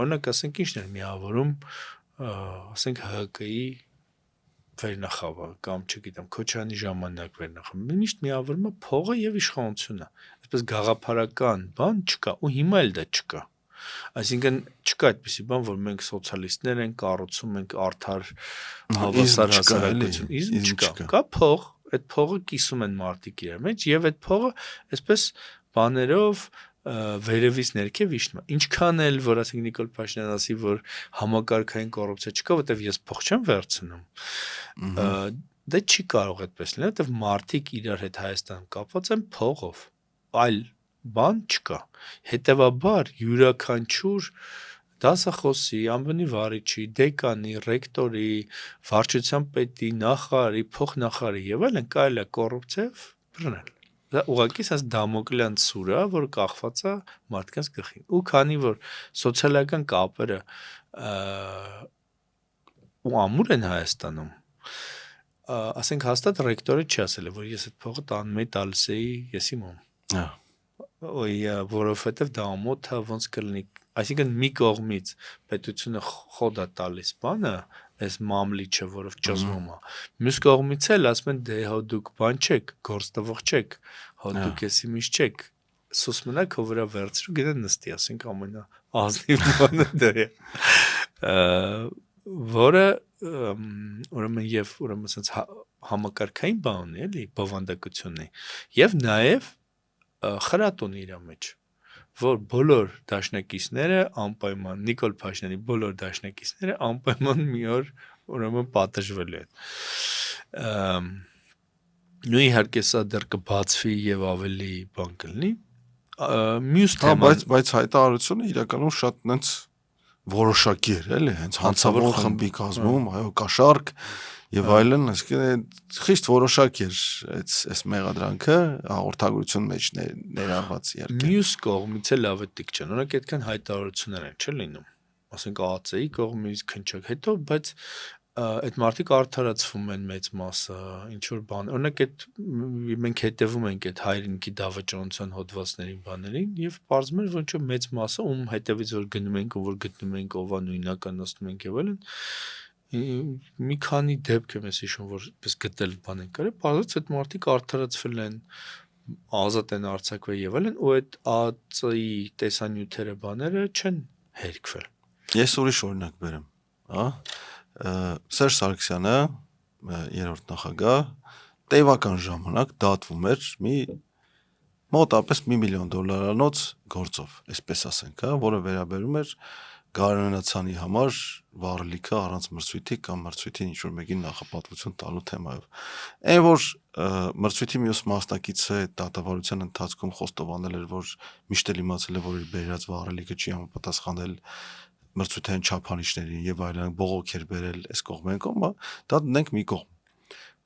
օրինակ ասենք ինչն է միավորում ասենք ՀԿ-ի վերնախավը կամ չգիտեմ Քոչարյանի ժամանակ վերնախավը միշտ միավորում է փողը եւ իշխանությունը այսպես գաղափարական բան չկա ու հիմա էլ դա չկա այսինքն չկա այդպիսի բան որ մենք սոցիալիստներ ենք կառուցում ենք արդար հավասար հասարակություն իզմ չկա կա փող այդ փողը կիսում են մարդիկ իրար մեջ եւ այդ փողը այսպես բաներով վերևից ներքև իջնում է ինչքան էլ որ ասենք Նիկոլ Փաշինյանը ասի որ համակարգային կոռուպցիա չկա որտեվ ես փող չեմ վերցնում դա չի կարող այդպես լինել որտեվ մարդիկ իրար հետ Հայաստանում կապված են փողով այլ բան չկա։ Հետևաբար յուրաքանչյուր դասախոսի, անվանի վարիչի, դեկանի, ռեկտորի, վարչության պետի, նախարարի, փոխնախարարի եւ այլն կարելի է կոռուպցիայով բռնել։ Դա ուղղակի sense դամոկլյան ցուր է, որ կախված է մարդկանց գլխին։ Ու քանի որ սոցիալական կապերը ու ամուր են Հայաստանում, ասենք հաստատ ռեկտորը չի ասել, որ ես այդ փողը տանում եի տալիս էի եսի մոմ։ Ոյ, որովհետև դա ամոթ է ոնց կլինի, այսինքն մի կողմից պետությունը խոդ է տալիս բանը, այս մամլիչը, որով ճզմում է։ Մյուս կողմից էլ ասում են դե հո դուք բան չեք, գործ տվող չեք, հո դուք էսի միշ չեք։ Սուս մնաք հո վրա վերցրու գնա նստի, ասենք ամենաազնիվ բանը դա է։ Որը ուրեմն sense համակարգային բան ունի, էլի, բովանդակությունն է։ Եվ նաև խրատ ունի իր մեջ, որ բոլոր դաշնակիցները անպայման Նիկոլ Փաշինյանի բոլոր դաշնակիցները անպայման մի օր ուրեմն պատժվելու են։ Նույն իհարկե սա դեռ կբացվի եւ ավելի բան կլինի։ Մյուս թեման, բայց հայտարարությունը իրականում շատ նենց որոշակի էր, էլի, հենց հանցավոր խմբի կազմում, այո, կաշառք եւ այլն, այսինքն խիստ որոշակի էր այս մեղադրանքը հաղորդագրություն մեջ ներառված իհարկե։ Մյուս կողմից էլ ավետիք չեն, օրինակ այդքան հայտարարություններ են չէ լինում, ասենք ԱԱՑ-ի կողմից քնչակ, հետո բայց այդ մարդիկ արդարացվում են մեծ մասը, ինչ որ բան, օրինակ այդ մենք հետևում ենք այդ հայրենիքի դավաճանության հոդվածներին բաներին եւ պարզվում է որ ինչ մեծ մասը ում հետևից որ գնում ենք ու որ գտնում ենք ով է նույնականացնում ենք եւ այլն մի քանի դեպք եմ հիշում որ պես գտել բան են կարել, բարձրաց այդ մարդիկ արդարացվել են, ազատ են արձակվել եւ այլն ու այդ ԱԱՑ-ի տեսանյութերը բաները չեն հերքվել։ Ես ուրիշ օրինակ բերեմ, հա։ Սերժ Սարգսյանը, երրորդ նախագահ, տևական ժամանակ դատվում էր մի մոտապես $1 միլիոն գործով, այսպես ասենք, հա, որը վերաբերում էր գարնանացանի համար վառելիքը առանց մրցույթի կամ մրցույթին ինչ-որ մեկին նախապատվություն տալու թեմայով։ Այն որ մրցույթի մյուս մասնակիցը դատավարության ընթացքում խոստովանել էր, որ միշտ էլ իմացել է, որ իր բերած վառելիքը չի համապատասխանել մրցութային չափանիշներին եւ այլն բողոք էր բերել այս կողմեն կողմը, դա դնենք մի կողմ։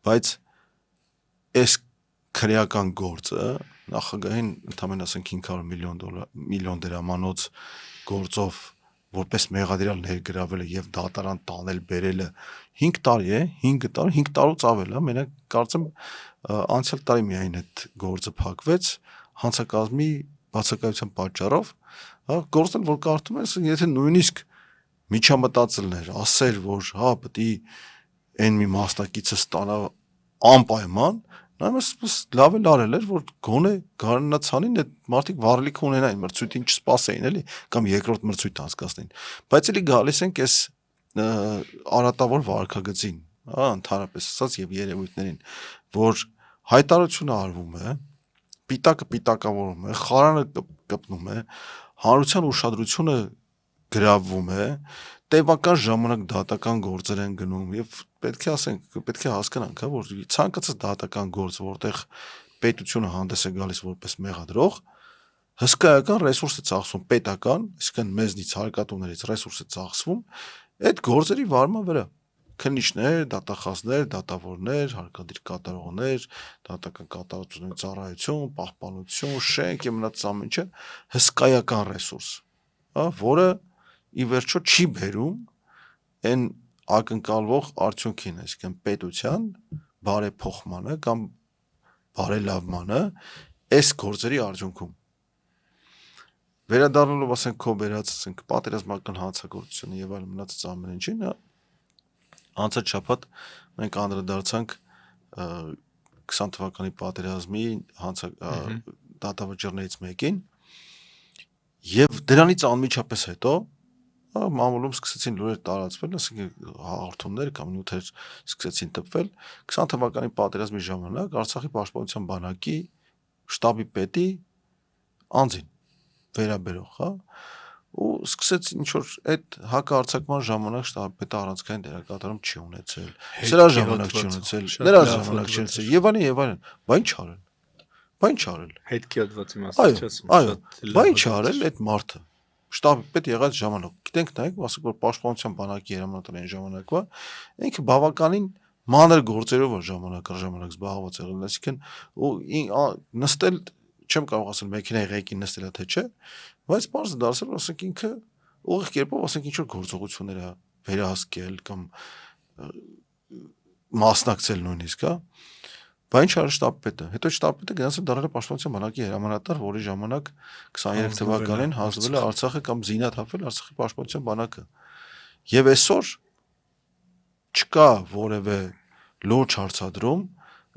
Բայց այս քրեական գործը նախագահին ընդամենը ասենք $500 միլիոն դրամանոց գործով որպես մեղադրյալ ներգրավել է եւ դատարան տանել բերելը 5 տարի է, 5 տարուց ավել է, մենակ կարծեմ անցյալ տարի միայն այդ գործը փակվեց հանցակազմի բացակայության պատճառով, հա, գործն որ կարդում ես, եթե նույնիսկ միջամտածելներ ասեր, որ հա պետք է այն մի մասնակիցը ստանա անպայման, նայես լավ էլ արել էր, որ գոնե գարնանացանին այդ մարդիկ վառելիք ունենային, մրցույթին չսպասեին, էլի, կամ երկրորդ մրցույթ անցկացնեին։ Բայց էլի գալիս ենք այս արատավոր վարքագծին, հա, ընդհանրապես ասած եւ երևույթներին, որ հայտարարությունը արվում է, պիտակը պիտակավորում է, խարանը կպնում է, հանրության ուշադրությունը գրավվում է, տևական ժամանակ դատական գործեր են գնում եւ պետք է ասենք, պետք է հասկանանք, հա, որ ցանկացած դատական գործ, որտեղ պետությունը հանդես է գալիս որպես մեղադրող, հսկայական ռեսուրս է ծախսվում պետական, այսինքն մեզնից հարկատուներից ռեսուրս է ծախսվում այդ գործերի վարման վրա։ Քննիչներ, դատախազներ, դատավորներ, հարկադիր կատարողներ, դատական կատարողների ծառայություն, պահպանություն, շենք եւ մնաց ամեն ինչը հսկայական ռեսուրս, հա, որը ի վերջո չի բերում այն ակնկալվող արդյունքին, այսինքն պետության բարեփոխմանը կամ բարելավմանը այս գործերի արդյունքում։ Վերադառնալով ասենք քո վերած ասենք պատերազմական հանցագործությունը եւ այլ մնացած ամեն ինչին, անցած շաբաթ մենք անդրադարձանք 20 թվականի պատերազմի դատավճիռներից մեկին եւ դրանից անմիջապես հետո մամուլում սկսեցին լուրեր տարածվել, ասենք հաղորդումներ կամ նյութեր սկսեցին տպվել 20 թվականի պատերազմի ժամանակ Արցախի պաշտպանության բանակի շտաբի պետի անձին վերաբերող, հա, ու սկսեց ինչ որ այդ հակահարձակման ժամանակ շտաբի պետը առանցքային դերակատարում չի ունեցել, սրա ժամանակ չի ունեցել, նրա ժամանակ չի ունեցել եւ այլն, բան չարել։ Բա ինչ արել։ Հետքի հոդվածի մասին չասում, Այո, բա ինչ արել այդ մարդը։ Շտաբի պետ եղած ժամանակ։ Գիտենք նայեք, ասենք որ պաշտպանության բանակի հրամանատարային ժամանակվա ինքը բավականին մանր գործերով որ ժամանակ զբաղված եղել, այսինքն նստել չեմ կարող ասել մեքենայի ղեկին նստելա թե չէ, բայց բարձր դարձել ասենք ինքը ուղիղ կերպով ասենք ինչ որ գործողություններ է վերահսկել կամ մասնակցել նույնիսկ, հա։ Բա ինչ արել շտաբպետը։ Հետո շտաբպետը գնացել դառել պաշտպանության բանակի հրամանատար, որի ժամանակ 23 թվականին հանձնվել է Արցախը կամ զինաթափվել Արցախի պաշտպանության բանակը։ Եվ այսօր չկա որևէ լուրջ հարցադրում,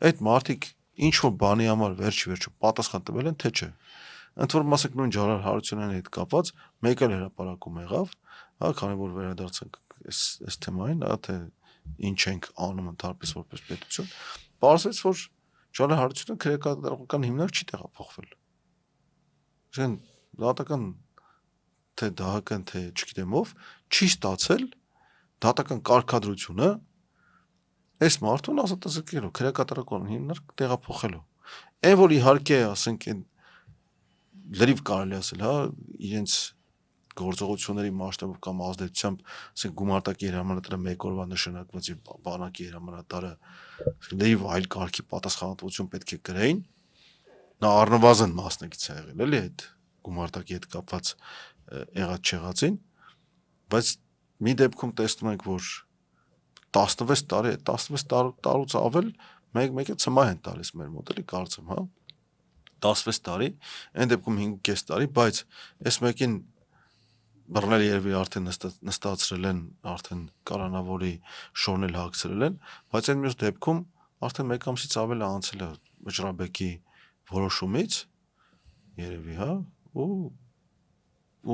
այդ մարդիկ ինչ որ բանի համար վերջի պատասխան տվել են, թե չէ։ Ընդ որում ասենք նույն Ջալալ Հարությունյանի հետ կապված մեկ էլ հրապարակում եղավ, հա, քանի որ վերադարձանք այս թեմային, հա, թե ինչ ենք անում ընդհանրապես որպես պետություն, պարզվեց, որ Ջալալ Հարությունյանը քրեական հիմնարկ չի տեղափոխվել։ Այսինքն դատական թե դահական թե չգիտեմ ով չի ստացել դատական կարգադրությունը այս մարդուն ազատազրկելու քրեական հիմնարկ տեղափոխելու։ Այն որ իհարկե ասենք այն լրիվ կարելի ասել, հա, իրենց գործողությունների մասշտաբով կամ ազդեցությամբ, ասենք գումարտակի հրամանատարը մեկ օրվա նշանակված եւ բանակի հրամանատարը լրիվ այլ կարգի պատասխանատվություն պետք է կրեին, նա առնվազն մասնակից է եղել, էլի այդ գումարտակի հետ կապված եղած չեղածին, բայց մի դեպքում տեսնում ենք, որ 16 տարուց ավել մեկը ցմահ են տալիս մեր մոտ, էլի կարծեմ, հա, 16 տարի, այն դեպքում 5.5 տարի, բայց այս մեկին բռնել երևի արդեն նստացրել են, արդեն կալանավորի շորնել հագցրել են, բայց այն մյուս դեպքում արդեն մեկ ամսից ավել է անցել է Վճռաբեկի որոշումից, երևի, հա, ու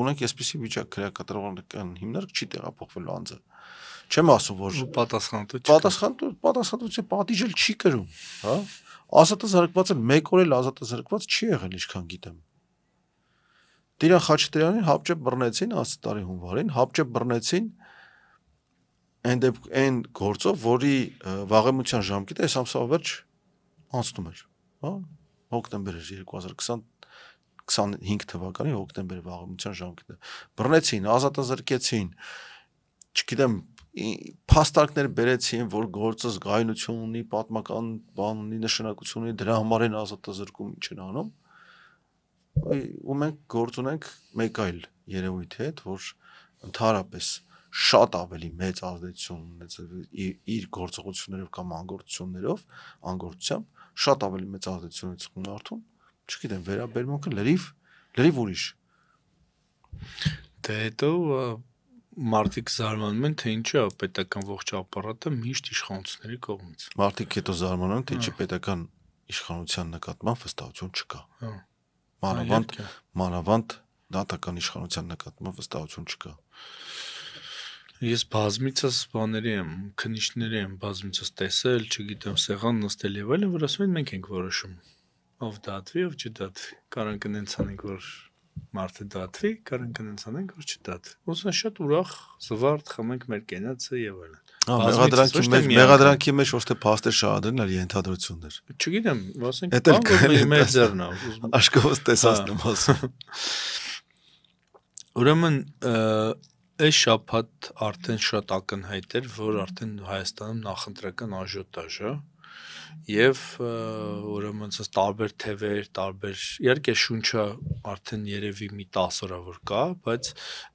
ունենք այսպիսի վիճակ քրեական հիմնարկ չի տեղափոխվել անձը։ Չեմ ասում, որ պատասխանատվություն պատիժել չի կրում, հա, ազատազրկվածը մեկ օր էլ ազատազրկված չի եղել, ինչքան գիտեմ։ Տիրան Խաչատրյանին հապճեպ բռնեցին 10 տարի հունվարին, հապճեպ բռնեցին այն գործով, որի վաղեմության ժամկետը այս ամսվա վերջ անցնում էր, հա, հոկտեմբեր էր 2025 թվականի հոկտեմբերի վաղեմության ժամկետը։ Բռնեցին, ազատազրկեցին, չգիտեմ, փաստարկներ բերեցին, որ գործը զգայունություն ունի, պատմական բան ունի, նշանակություն ունի, դրա համար են ազատազրկում, ինչ են անում։ Ու մենք գործ ունենք մեկ այլ երևույթի հետ, որ ընդհանրապես շատ ավելի մեծ ազդեցություն ունեցել իր գործողություններով կամ անգործությամբ շատ ավելի մեծ ազդեցություն ունեցել մարդուն, չգիտեմ, վերաբերմունքը լրիվ ուրիշ։ Դե հետո մարդիկ զարմանում են, թե ինչու է պետական ողջ ապարատը միշտ իշխանությունների կողմից։ Մարդիկ հետո զարմանում են, թե ինչի պետական իշխանության նկատմամբ վստահություն չկա։ Մանավանդ դատական իշխանության նկատմամբ վստահություն չկա։ Ես բազմիցս բաների եմ, քննիչների եմ բազմիցս տեսել, չգիտեմ, սեղան նստել եւ այլն, որ ասում են մենք ենք որոշում, ով դատվի, ով չդատվի։ Կարանք այնց անենք, որ մարդը դատվի, կարանք այնց անենք, որ չդատվի։ Ոսն շատ ուրախ, զվարթ խմենք մեր կենացը եւ այլն։ Մեղադրանքի մեջ ոչ թե փաստեր շահադրեն, այլ ենթադրություններ։ Չգիտեմ, ասենք մեր ձեռն է։ Աշկովս տեսածն եմ ասում։ Ուրեմն այս շաբաթ արդեն շատ ակնհայտ էր, որ արդեն Հայաստանում նախընտրական աժիոտաժ է եւ ուրեմն ցած տարբեր թևեր, տարբեր իհարկե շունչը արդեն երևի մի 10 օր որ կա, բայց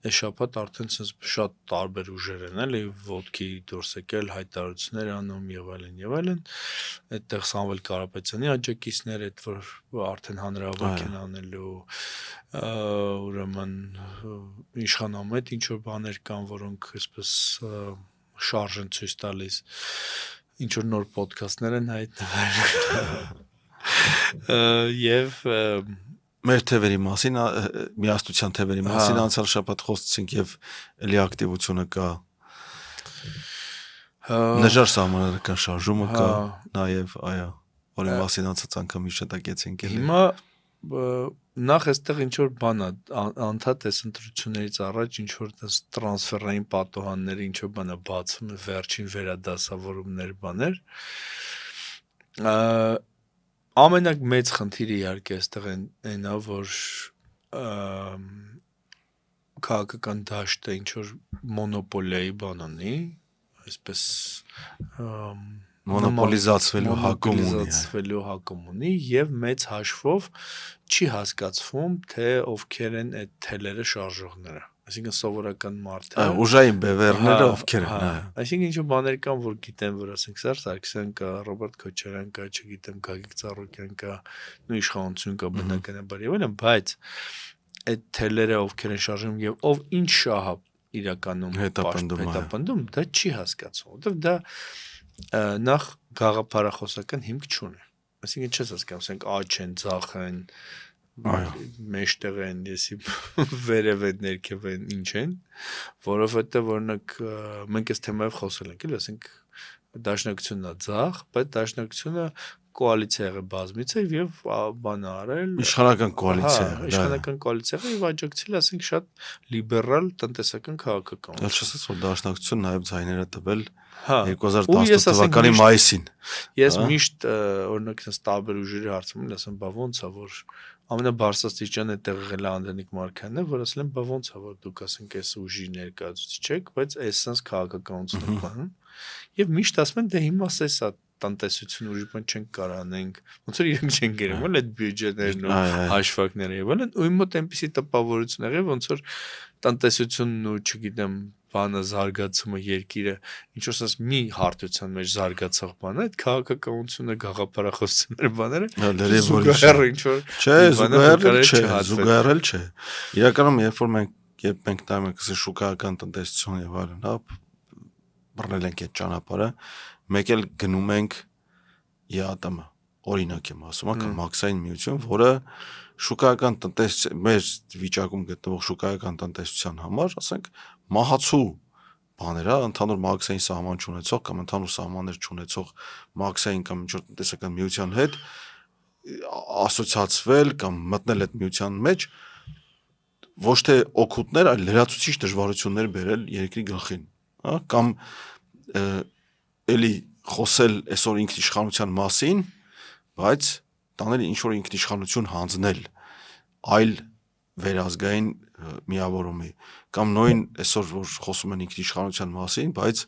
այս շաբաթ արդեն ցած շատ տարբեր ուժեր են, էլի ոդքի դուրս եկել, հայտարարություններ անում եւ այլն, այդտեղ Սամվել Կարապետյանի աջակիցներ այդ որ արդեն հանրահավաք են անելու, ուրեմն իշխանամետ ինչ որ բաներ կան, որոնք այսպես շարժ են ցույց տալիս, ինչ որ նոր ոդքասթներ են հայտնվել եւ մեր թևերի մասին, միաստության թևերի մասին անցյալ շաբաթ խոսեցինք եւ էլի ակտիվությունը կա, նժար սահմանադրական շարժումը կա նաեւ, այո, որի մասին անցած անգամ հիշատակեցինք էլի։ Հիմա նախ այստեղ ինչ որ բան է, անդադ այս ընտրություններից առաջ ինչ որ տրանսֆերային պատոհանների ինչ որ բան է բացում, վերջին վերադասավորումներ բաներ։ ամենամեծ խնդիրը իհարկե այստեղ այն է, որ քաղաքական դաշտը ինչ որ մոնոպոլիայի բան ունի, այսպես մոնոպոլիզացվելու հակում ունի եւ մեծ հաշվով չի հասկացվում, թե ովքեր են այդ թելերը շարժողները, այսինքն սովորական մարդը, ուժային բևեռները ովքեր են, այսինքն ինչ որ բաներ կան, որ գիտեն, որ ասենք Սերժ Սարգսյան կա, Ռոբերտ Քոչարյան կա, չգիտեմ, Գագիկ Ծառուկյան կա, նույն իշխանություն կա բնականաբար եւ այլն, բայց այդ թելերը ովքեր են շարժում եւ ով ինչ շահ իրականում հետապնդում, դա չի հասկացվում, որովհետեւ դա նախ գաղափարախոսական հիմք չունի, այսինքն չես հասկանում, ասենք աճ են, ձախ են, մեջտեղ են, եսի վերև են, ներքև են, ինչ են, որովհետեւ օրինակ մենք այս թեմայով խոսել ենք, էլի, ասենք դաշնակցությունն է ձախ, բայց դաշնակցությունը կոալիցիա եղել բազմիցս եւ բան արել իշխանական կոալիցիա եւ աջակցել ասենք շատ լիբերալ տնտեսական քաղաքականություն։ Էլ չասես որ դաշնակցություն նաեւ ձայները տվել 2018 թվականի մայիսին։ Ես միշտ օրինակ sense տարբեր ուժերի հարցում եմ ասում, բա ոնց է որ ամենաբարձրաստիճան այդտեղ եղել է Անդրանիկ Մարկյանն, որ ասել են, բա ոնց է որ դուք ասենք այս ուժի ներկայացուցիչ եք, բայց էսենս քաղաքականություն բան։ Եվ միշտ ասում են, դե հիմա ասես է տնտեսություն ուրիշ բան չենք կարող անենք, ոնց որ իրենք չեն գերում, այլ այդ բյուջետներն ու հաշվարկները եւ այլն, ու իմ մոտ այնպեսի տպավորություն եղավ, ոնց որ տնտեսությունն ու չգիտեմ բանը զարգացումը երկիրը ինչ որ ասես մի հարթության մեջ զարգացող բան է, այդ քաղաքականությունը, գաղափարախոսությունները բաները զուգահեռ ինչ որ զուգահեռել չէ։ Իրականում երբ մենք նայում ենք շուկայական տնտեսություն եւ այլն, հա, բռնել ենք այդ ճանապարհը, մեկ էլ գնում ենք ԵԱՏՄ, օրինակ եմ ասում, կամ մաքսային միություն, որը շուկայական մեր վիճակում գտնվող շուկայական տնտեսության համար, ասենք, մահացու բաներ, ընդհանուր մաքսային սահման չունեցող կամ ընդհանուր սահմաններ չունեցող մաքսային կամ ինչ որ տնտեսական միության հետ ասոցիացվել կամ մտնել այդ միության մեջ ոչ թե օգուտներ, այլ լրացուցիչ դժվարություններ բերել երկրի գլխին, հա, կամ էլի խոսել այսօր ինքնիշխանության մասին, բայց տանել ինչ որ ինքնիշխանություն հանձնել այլ վերազգային միավորումի, կամ նույն այսօր որ խոսում են ինքնիշխանության մասին, բայց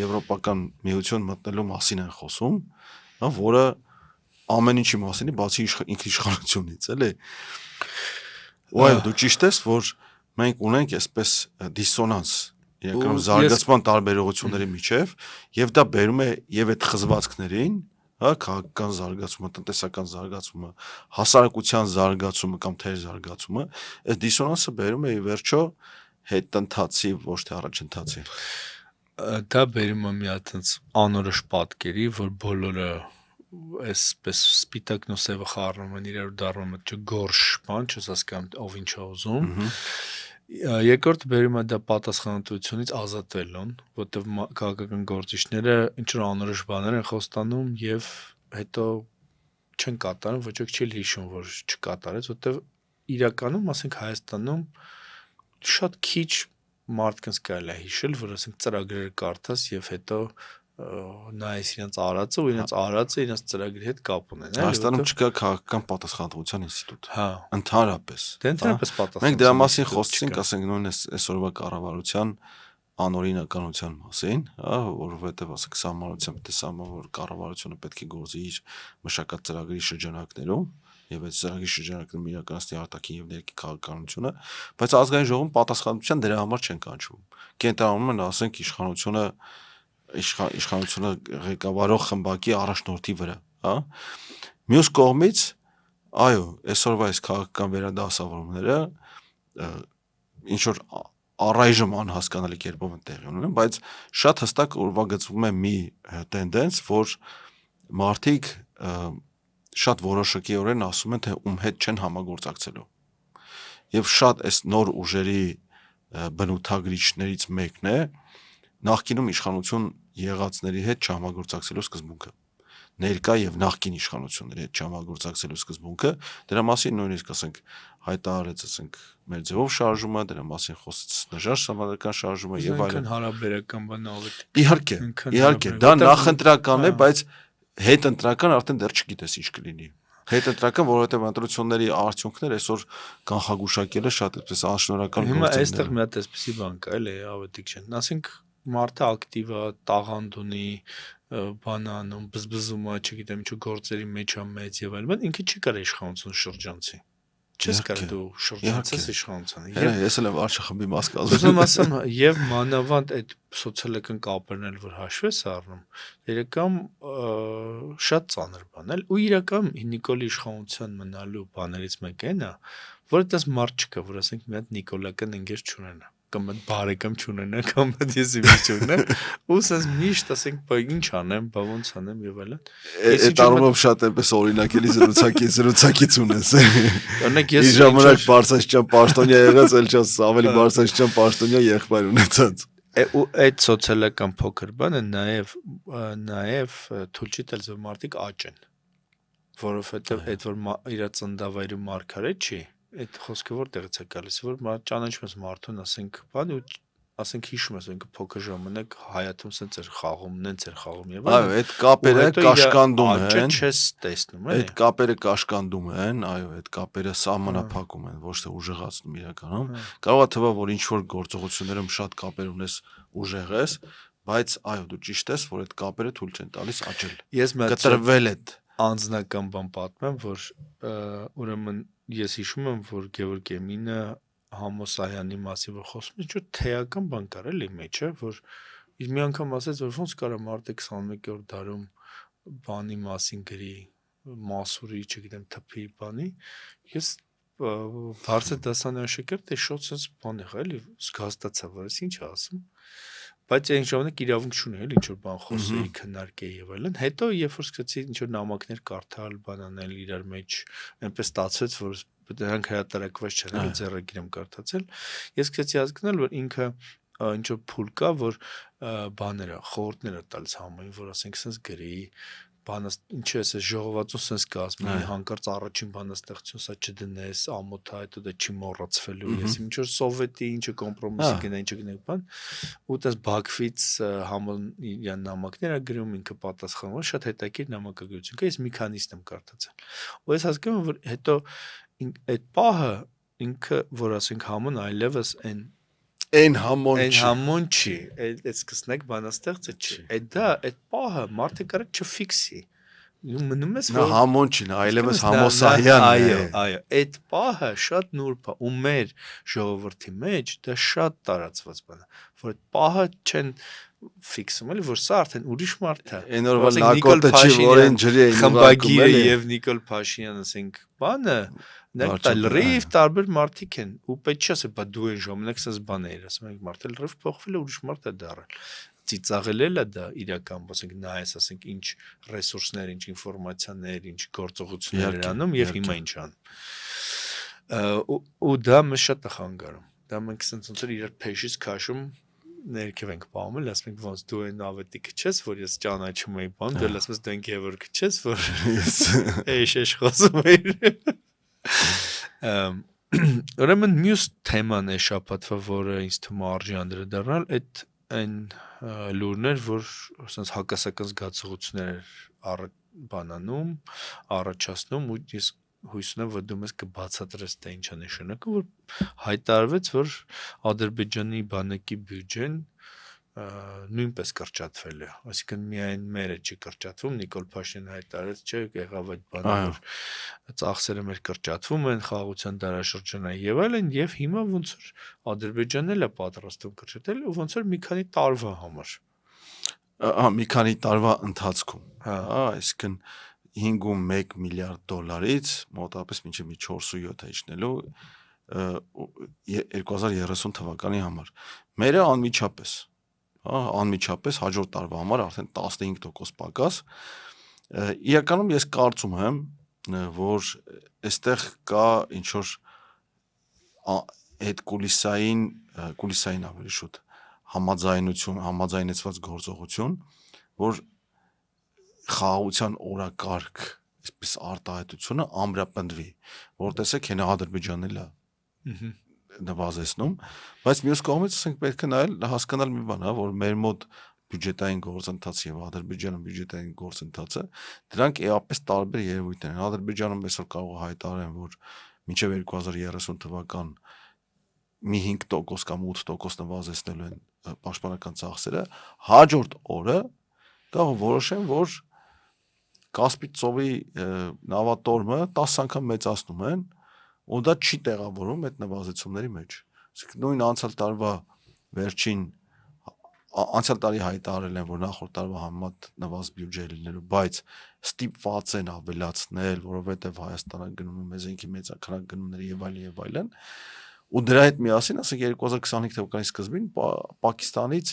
եվրոպական միություն մտնելու մասին են խոսում, հա, որը ամեն ինչի մասին է, բացի ինքնիշխանությունից, էլի։ Ու դու ճիշտ ես, որ մենք ունենք այսպես դիսոնանս իրականում զարգացման տարբերությունների միջև եւ դա բերում է եւ այդ խզվածքներին, հա, քաղաքական զարգացումը, տնտեսական զարգացումը, հասարակության զարգացումը կամ թեր զարգացումը, այս դիսոնանսը բերում է ի վերջո հետընթացի, ոչ թե առաջընթացի։ Դա բերում է մի հատ անորոշ պատկերի, որ բոլորը այսպես սպիտակն ու սևը խառնում են իրար դառնում է չգորշ բան, չես հասկանում ով ինչ է ուզում։ Երկրորդը բերում է դա պատասխանատվությունից ազատվելուն, որտեղ քաղաքական գործիչները ինչ որ անորոշ բաներ են խոստանում եւ հետո չեն կատարում, ոչ ոք չի հիշում, որ չկատարեց, որտեղ իրականում, ասենք Հայաստանում շատ քիչ մարդկանց կարելի է հիշել, որ ասենք ծրագրերը կարդաս եւ հետո նայես իրենց արածը ու իրենց արածը իրենց ծրագրի հետ կապ ունեն, էլի։ Հայաստանում չկա քաղաքական պատասխանատվության ինստիտուտ։ Հա, ընդհանրապես։ Դե ընդհանրապես պատասխանատվություն։ Մենք դրա մասին խոսեցինք, ասենք նույն այսօրվա կառավարության անօրինականության մասին, հա, որովհետև ասենք սահմանության տեսամա, որ կառավարությունը պետք է գործի իր մշակած ծրագրի շրջանակներում եւ այդ ծրագրի շրջանակներում իրականացնի արտաքին եւ ներքին քաղաքականությունը, բայց ազգային ժողովում պատասխանատվության դրա համար չեն կանչվում։ Կենտրոնանում են, ասենք, իշխանությունը ղեկավարող խմբակի առաջնորդի վրա, հա։ Մյուս կողմից, այո, այսօրվա այս քաղաքական վերադասավորումները ինչ որ առայժմ անհասկանալի կերպով են տեղի ունենում, բայց շատ հստակ ուրվագծվում է մի տենդենս, որ մարդիկ շատ որոշակիորեն ասում են, թե ում հետ չեն համագործակցելու։ Եվ շատ այս նոր ուժերի բնութագրիչներից մեկն է նախկինում իշխանություն եղածների հետ չհամագործակցելու սկզբունքը, ներկա եւ նախկին իշխանությունների հետ չհամագործակցելու սկզբունքը, դրա մասին նույնիսկ ասենք հայտարարեց, ասենք մեր ձևով շարժումը, դրա մասին խոսեց Նժար Սամարական շարժումը եւ այլն։ Հարաբերական բան ավելի։ Իհարկե, դա նախընտրական է, բայց հետընտրական արդեն դեռ չգիտես ինչ կլինի։ Հետընտրական, որովհետև ընտրությունների արդյունքները այսօր կանխագուշակելը շատ էպես անշնորհակալ Հիմա գործ է։ այստեղ մի հատ էսպիսի բան կա, էլի, ավետիք չեն։ Ասենք մարդը ակտիվ է, տաղանդ ունի, բան անում, բզբզում է, չգիտեմ, ինչ գործերի մեջ է մեծ եւ այլն, բայց ինքը չի կարող իշխանություն շրջանցի։ Չես կարող դու շրջանցես իշխանությանը։ Ես էլ եմ Արցախի մաս Ուզում կազմում։ ասեմ, եւ մանավանդ այդ սոցիալական կապերն էլ որ հաշվես առնում, իրական շատ ծանր բան է, ու իրական Նիկոլի իշխանության մնալու բաներից մեկը այն է, որ այդպես մարդ չկա, որ ասենք մի հատ նիկոլական ընկեր չունենա, կամ այդ բարեկամ չունենա, կամ այդ ես չունենա, ու ասես միշտ ասենք, բա ինչ անեմ, բա ոնց անեմ եւ այլն։ Այդ առումով շատ էպես օրինակելի զրուցակից ունես։ Օրինակ ես ժամանակ Բարսաշյան պաշտոնյա եղած, էլ չես ավելի Բարսաշյան պաշտոնյա եղբայր ունեցած։ Ու այդ սոցիալական փոքր բանը նաև թույլ չի տալիս որ մարդիկ աճեն, որովհետև այդ որ իր ծնդավայրի մարգարետ չի, այդ խոսքը որտեղից է գալիս, որ ճանաչում ես մարդուն, ասենք, բան ու ասենք հիշում ես ինքը փոքր ժամանակ հայաթում սենց էր խաղում, նենց էր խաղում եւ այո, այդ կապերը կաշկանդում են, չես տեսնում, այդ կապերը կաշկանդում են, այո, այդ կապերը սահմանափակում են, ոչ թե ուժեղացնում իրականում։ Կարող է թվա, որ ինչ որ գործողություններում շատ կապեր ունես, ուժեղ ես, բայց այո, դու ճիշտ ես, որ այդ կապերը թույլ չեն տալիս աճել։ Ես կտրվել այդ անձնական բան պատմեմ, որ ուրեմն ես հիշում եմ, որ Գևորգ Էմինը Համոսայանի մասին որ խոսում է, ինչ-որ թեական բան կար էլի մեջը, որ մի անգամ ասեց, որ ոնց կարա մարդը 21-րդ դարում բանի մասին գրի, մասուրի, չգիտեմ, թփի բանի, ես բարձր դասարան շքերտ է շոտ sense բան եղա էլի, զգաստացա, որ ես ինչ ասում, բայց այն ժամանակ իրավունք չունի էլի ինչ որ բան խոսեի, քննարկեի եւ այլն, հետո երբ որ սկսեցի ինչ որ նամակներ կարդալ, բանանել իրար մեջ, այնպես ստացվեց, որ դրանք հրատարակված չեն, էլի ձեռագիր եմ կարդացել, ես սկսեցի հասկանալ, որ ինքը ինչ որ փուլ կա, որ բաները, խորհուրդներ է տալիս համային, որ ասենք sense գրի, բանը ինչ է, ժողովածուն sense կազմի, հանկարծ առաջին բանաստեղծություն սա չդնես, ամոթա, հետո դա չի մոռացվելու, ես ինչ որ սովետի ինչը կոմպրոմիսի գնա, ինչը գնա բան, ու դες Բաքվից Համոյան նամակներ է գրում, ինքը պատասխանում, շատ հետաքրքիր նամակագրություն կա, ես մի քանիսն եմ կարդացել։ Ու ես հասկանում եմ, որ հետո այդ պահը ինքը, որ ասենք Համոն այլևս Այն համոն չի, այդ սկսնակ բանաստեղծը չի, այդ պահը մարդը կարա չֆիքսի, մնում ես, որ համոն չի, այլևս Համոսահյանն է, այո, այդ պահը շատ նուրբ է, ու մեր ժողովրդի մեջ դա շատ տարածված բան է, որ այդ պահը չեն ֆիքսում էլի, որ սա արդեն ուրիշ մարդ է, այն օրվա Նիկոլ Փաշինյան ջրի էին խմբագիրը եւ Նիկոլ Փաշինյանը ասենք բանը լրիվ տարբեր մարդիկ են ու պետք չի ասել, բա դու այն ժամանակ սենց բան էիր ասում, այն մարդը լրիվ փոխվել է, ուրիշ մարդ է դառել, ծիծաղել է դա իրական, ասենք նայես, ասենք ինչ ռեսուրսներ, ինչ ինֆորմացիաներ, ինչ գործողություններ էր անում եւ հիմա ինչ անում, ու դա մեզ շատ է խանգարում, դա մենք սենց ոնց որ իրար փեշից քաշում ներքև ենք պահում, ասում ենք ոնց դու այն ավետիքը չես, որ ես ճանաչում եի բան, դու ասում ես դու այն Գևորգը չես, որ ես էշ խոսում էի։ Ուրեմն մյուս թեման է շաբաթվա, որը ինձ թվում է արժի անդրադառնալ, այդ այն լուրներ, որ ասես հակասական զգացողություններ բանանում, առաջացնում ու ես հույս ունեմ, որ դու մեզ կբացատրես դա ինչ է նշանակում, որ հայտարարվեց, որ Ադրբեջանի բանակի բյուջեն նույնպես կրճատվել է, այսինքն միայն մերը չի կրճատվում, Նիկոլ Փաշինյանը հայտարարեց, չէ, եղավ այդ բանը, որ ծախսերը մեր կրճատվում են, խաղաղության դարաշրջանային եւ այլն, եւ հիմա ոնց որ Ադրբեջանն էլ է պատրաստվում կրճատել, ու ոնց որ մի քանի տարվա համար։ Մի քանի տարվա ընթացքում։ Այսինքն 5.1 միլիարդ դոլարից մոտավորապես մինչև 4.7 է իջնելու 2030 թվականի համար։ Մերը անմիջապես հաջորդ տարվա համար արդեն 15% պակաս։ Իրականում ես կարծում եմ, որ այստեղ կա ինչ որ այդ կուլիսային ավելի շուտ համաձայնեցված գործողություն, որ խաղաղության օրակարգ, այսպես արտահայտությունը ամրապնդվի, որ տեսեք հենա Ադրբեջանն էլ է նվազեցնում, բայց մյուս կողմից ասենք պետք է նայել հասկանալ մի բան, որ մեր մոտ բյուջետային գործընթաց եւ Ադրբեջանում բյուջետային գործընթացը, դրանք էապես տարբեր երևույթներ են։ Ադրբեջանում այսօր կարող է հայտարարեն, որ մինչև 2030 թվական մի 5% կամ 8% նվազեցնելու են պաշտպանական ծախսերը, հաջորդ օրը կարող որոշեն, որ Կասպից ծովի նավատորմը 10 անգամ մեծացնում են, ու դա չի տեղավորում այդ նվազեցումների մեջ։ Իսկ նույն անցյալ տարի հայտարարել են, որ նախորդ տարվա համեմատ նվազ բյուջե լինելու, բայց ստիպված են ավելացնել, որովհետև Հայաստանը գնում է մեզենքի մեծաքանակ գնումների եւ այլն, ու դրա հետ միասին, ասենք 2025 թվականի սկզբին Պակիստանից,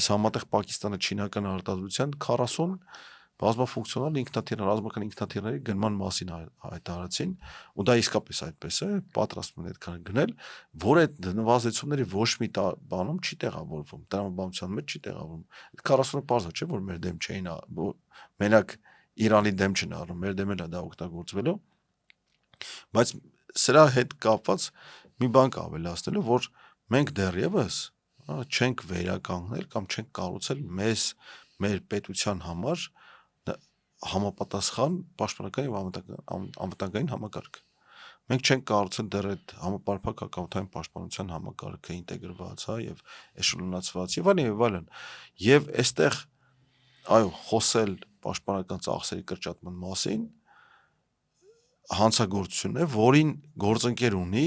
այս համատեղ Պակիստանը-չինական արտադրության 40 բազմաֆունկցիոնալ ռազմական ինքնաթիռների գնման մասին հայտարարեցին, ու դա իսկապես այդպես է, պատրաստվում են այդքան գնել, որ այդ նվազեցումների ոչ մի բանում չի տեղավորվում, տրամաբանության մեջ չի տեղավորվում։ Այդ 40-ը պարզ է, չէ՞, որ մեր դեմ չէին, մենակ Իրանի դեմ չեն առնում, մեր դեմ էլ է դա օգտագործվելու, բայց սրա հետ կապված մի բան կավելացնելու, որ մենք դեռևս չենք վերականգնել կամ չենք կառուցել մեր պետության համար համապատասխան պաշտպանական եւ անվտանգային համակարգ։ Մենք չենք կառուցել դեռ այդ համապարփակ հակամարտային պաշտպանության համակարգը ինտեգրված, եւ էշելոնացված եւ այլն։ Եվ այստեղ խոսել պաշտպանական ծախսերի կրճատման մասին հանցագործություն է, որին գործընկեր ունի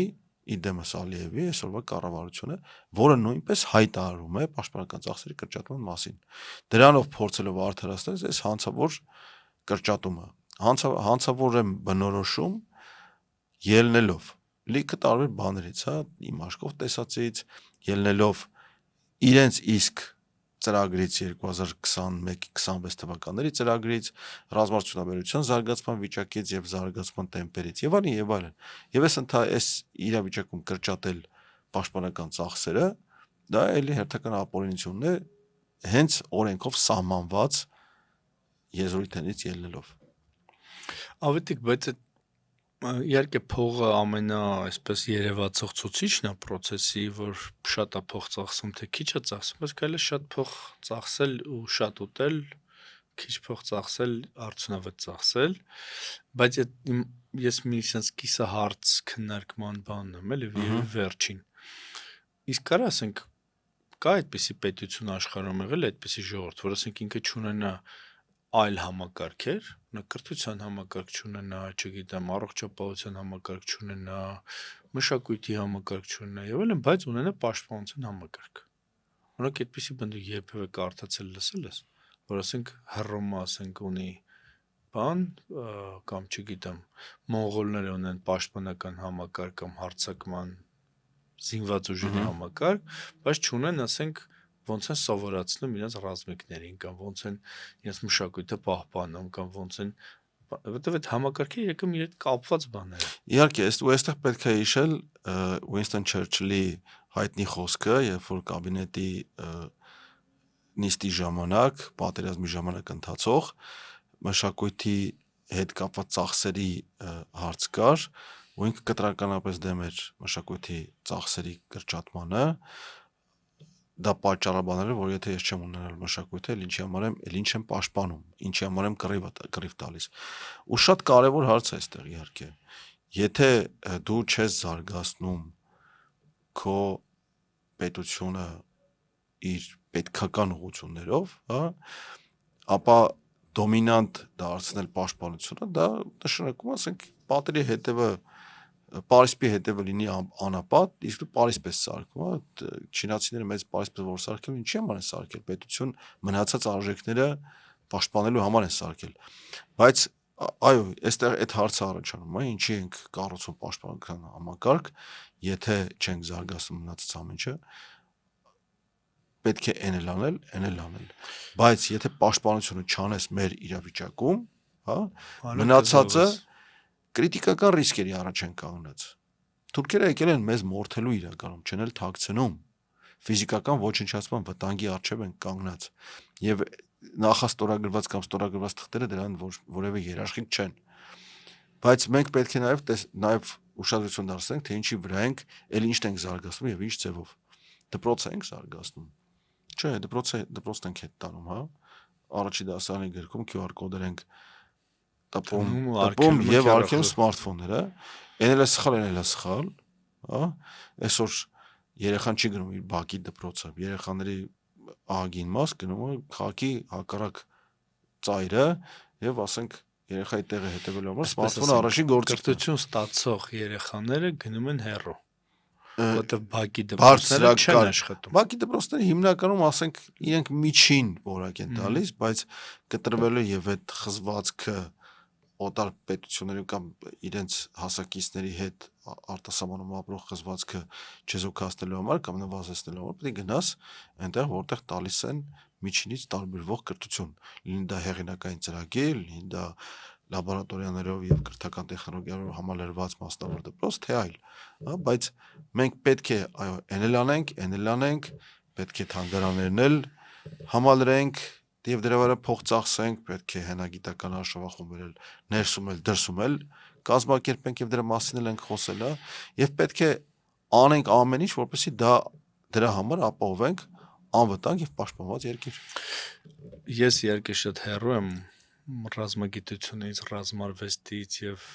իդեմս Ալիևի այսօրվա կառավարությունը, որը նույնպես հայտարարում է պաշտպանական ծախսերի կրճատման մասին։ Դրանով փորձելով արդարացնել այս հանցավոր կրճատումը։ Հանցավոր եմ բնորոշում ելնելով լիքը տարբեր բաներից, իմ աշկով տեսածից, ելնելով իրենց իսկ ծրագրից 2021-26 թվականների ծրագրից, ռազմարտությունաբերության զարգացման վիճակից եւ զարգացման տեմպերից եւ այլն։ Եվ այս իրավիճակում կրճատել պաշտպանական ծախսերը, դա էլի հերթական ապօրինությունն է հենց օրենքով սահմանված եզրույթներից ելնելով։ Ավետիք, բայց իհարկե փողը այսպես երևացող ցուցիչն է process-ի, որ շատ է փող ծախսում, թե քիչ է ծախսում, բայց կարելի է շատ փող ծախսել ու շատ ուտել, քիչ փող ծախսել, արդյունավետ ծախսել, բայց ես մի sense կիսահարց քննարկման բանն եմ, էլի վերջին։ Իսկ կարա ասենք կա այդպիսի պետություն աշխարհում եղել, այդպիսի ժողովուրդ, որ ասենք ինքը չունենա այլ համակարգեր, կրթության համակարգ չունենա, չգիտեմ, առողջապահության համակարգ չունենա, մշակույթի համակարգ չունենա եւ այլն, բայց ունենա պաշտպանության համակարգ։ Օրինակ այդպիսի բան դու երբևէ կարդացել լսել ես, որ ասենք Հռոմը ասենք ունի բան կամ չգիտեմ, մոնղոլները ունեն պաշտպանական համակարգ կամ հարձակման զինված ուժերի համակարգ, բայց չունեն ասենք ոնց են սովորացնում իրենց ռազմիկներին կամ ոնց են իրենց մշակույթը պահպանում կամ ոնց են, որտեղ այդ համակարգի եկում իր հետ կապված բաներ։ Իհարկե, այստեղ պետք է հիշել Ուինստոն Չերչիլի հայտնի խոսքը, երբ որ կաբինետի նիստի ժամանակ, պատերազմի ժամանակ ընթացող մշակույթի հետ կապված ծախսերի հարց կար, ու ինքը կտրականապես դեմ էր մշակույթի ծախսերի կրճատմանը, դա պատճառաբանել է, որ եթե ես չեմ ունենալ մշակույթը, ինչ եմ պաշտպանում, ինչի համար եմ կռիվ տալիս։ Ու շատ կարևոր հարց է այստեղ իհարկե։ Եթե դու չես զարգացնում քո պետությունը իր պետքական ուղղություններով, ապա դոմինանտ դարձնել պաշտպանությունը, դա նշանակում է, ասենք, պատերի հետևը Պարիսպի հետևը լինի անապատ, իսկ դու Պարիսպես սարքում, չինացիները մեծ Պարիսպես որ սարքել, ինչի համար են սարքել, պետություն մնացած արժեքները պաշտպանելու համար են սարքել։ Բայց այո, այստեղ այդ հարցը առաջանում է, ինչի ենք կառուցում պաշտպանական համակարգ, եթե չենք զարգացնում մնացած ամեն ինչը, պետք է այն անել։ Բայց եթե պաշտպանությունը չանես մեր իրավիճակում, մնացածը կրիտիկական ռիսկերի առաջ են կանգնած։ Թուրքերը եկել են մեզ մորթելու իրականում, չեն էլ թաքցնում, ֆիզիկական ոչնչացման վտանգի առջև են կանգնած, եւ նախաստորագրված կամ ստորագրված թղթերը դրան որևէ երաշխիք չեն։ Բայց մենք պետք է նաեւ ուշադրություն դարձնենք, թե ինչի վրա ենք, ել ինչն ենք զարգացնում եւ ինչ ձևով։ Դպրոց ենք զարգացնում, Չէ, դպրոցն ենք հետ տանում, հա։ Առաջի դասարանի գրքում QR կոդեր ենք տպում եւ արգելում սմարթֆոնները, այն էլ է սխալ, հա։ Այսօր երեխան չի գնում իր բակի դպրոցը, երեխաների ահագին մաս գնում է քաղաքի հակառակ ծայրը եւ ասենք երեխայի տեղը հետեւելու համար սմարթֆոնը առաջին գործիքն է։ Կրթություն ստացող երեխաները գնում են հեռու, որտեղ բակի դպրոցները չեն աշխատում։ Բակի դպրոցները հիմնականում ասենք իրենք միջին որակ են տալիս, բայց կտրվելու եւ այդ խզվածքը օտար պետությունների կամ իրենց հասակիցների հետ արտասահմանում ապրող խզվածքը չեզոքացնելու համար կամ նվազեցնելու համար պետք է գնաս այնտեղ, որտեղ տալիս են միջինից տարբերվող կրթություն, լինի դա հեղինակային ծրագիր, լինի դա լաբորատորիաներով եւ կրթական տեխնոլոգիաներով համալրված մասնավոր դպրոց, թե այլ, հա, բայց մենք պետք է, այո, այն էլ անենք, պետք է թանգարաններն էլ համալրենք եւ դրա վրա փող ծախսենք, պետք է հնագիտական արշավախումբեր ներսում էլ դրսում էլ կազմակերպենք եւ դրա մասին էլ ենք խոսել, հա, եւ պետք է անենք ամեն ինչ, որպեսզի դրա համար ապահովենք անվտանգ եւ պաշտպանված երկիր։ Ես իհարկե շատ հեռու եմ ռազմագիտությունից, ռազմարվեստից եւ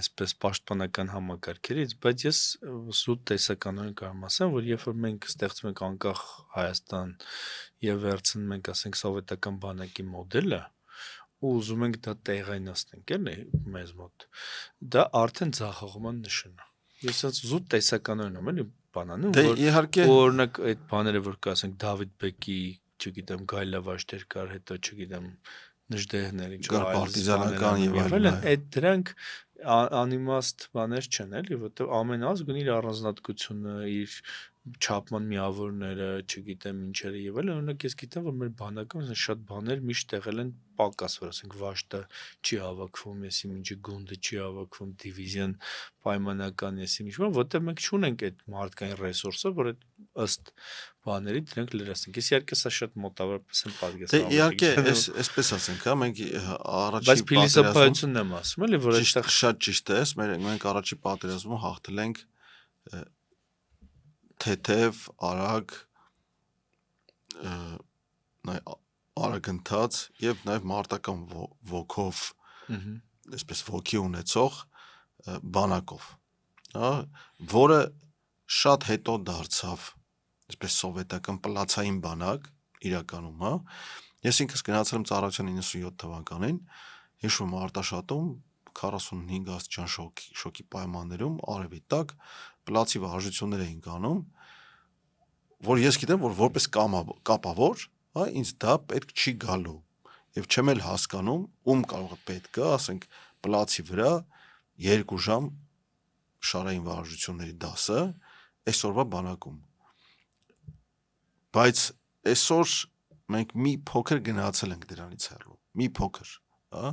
այսպես պաշտպանական համակարգերից, բայց ես զուտ տեսականորեն կարող ասեմ, որ երբ որ մենք ստեղծում ենք անկախ Հայաստան եւ վերցնում ենք, ասենք, սովետական բանակի մոդելը ու ուզում ենք դա տեղայնացնենք, էլի մեզ մոտ, դա արդեն ձախողման նշան է։ Ես ասած զուտ տեսականորեն եմ, էլի բանանում, որ իհարկե օրինակ այդ բաները, որ կասենք Դավիթ Բեկի, չգիտեմ, գայլավաշտեր կար, հետո չգիտեմ նժդեհներ, ինչ որ պարտիզանական եւ այլն, այդ դրանք անիմաստ բաներ չեն, էլի, որտեղ ամեն ազգ ունի իր առանձնահատկությունը, իր չափման միավորները, չգիտեմ ինչերը եւ այլն, օրինակ ես գիտեմ, որ մեր բանակում շատ բաներ միշտ եղել են պակաս, որ ասենք վաշտը չի հավաքվում, եսի ինչի գունդը չի հավաքվում, դիվիզիոն պայմանական եսի ինչ, որտեղ մենք չունենք այդ մարդկային ռեսուրսը, որ այդ ըստ բաների դրանք լրացնենք։ Ես իհարկե սա շատ մոտավորապես եմ պատկերացնում։ Դե իհարկե, այսպես ասենք, հա, մենք առաջի բայց փիլիսոփայությունն եմ ասում, էլի, որ այդտեղ շատ ճիշտ է, մենք առաջի պատերազմում հաղթել ենք թեթև, արագ, արագընթաց եւ նաեւ մարտական ոգով, այսպես ոգի ունեցող բանակով, հա, որը շատ հետո դարձավ այսպես սովետական պլացային բանակ իրականում, հա։ Ես ինքս գնացել եմ ծառայության 97 թվականին, հիշում եմ Արտաշատում 45 աստիճան շոկի պայմաններում արևի տակ պլացի վարժություններ էին անում, որ ես գիտեմ, որ որպես կապավոր, հա, ինձ դա պետք չի գալու եւ չեմ էլ հասկանում, ում կարող է պետք է, ասենք, պլացի վրա 2 ժամ շարային վարժությունների դասը այսօրվա բանակում։ Բայց այսօր մենք մի փոքր գնացել ենք դրանից հեռու, մի փոքր, հա,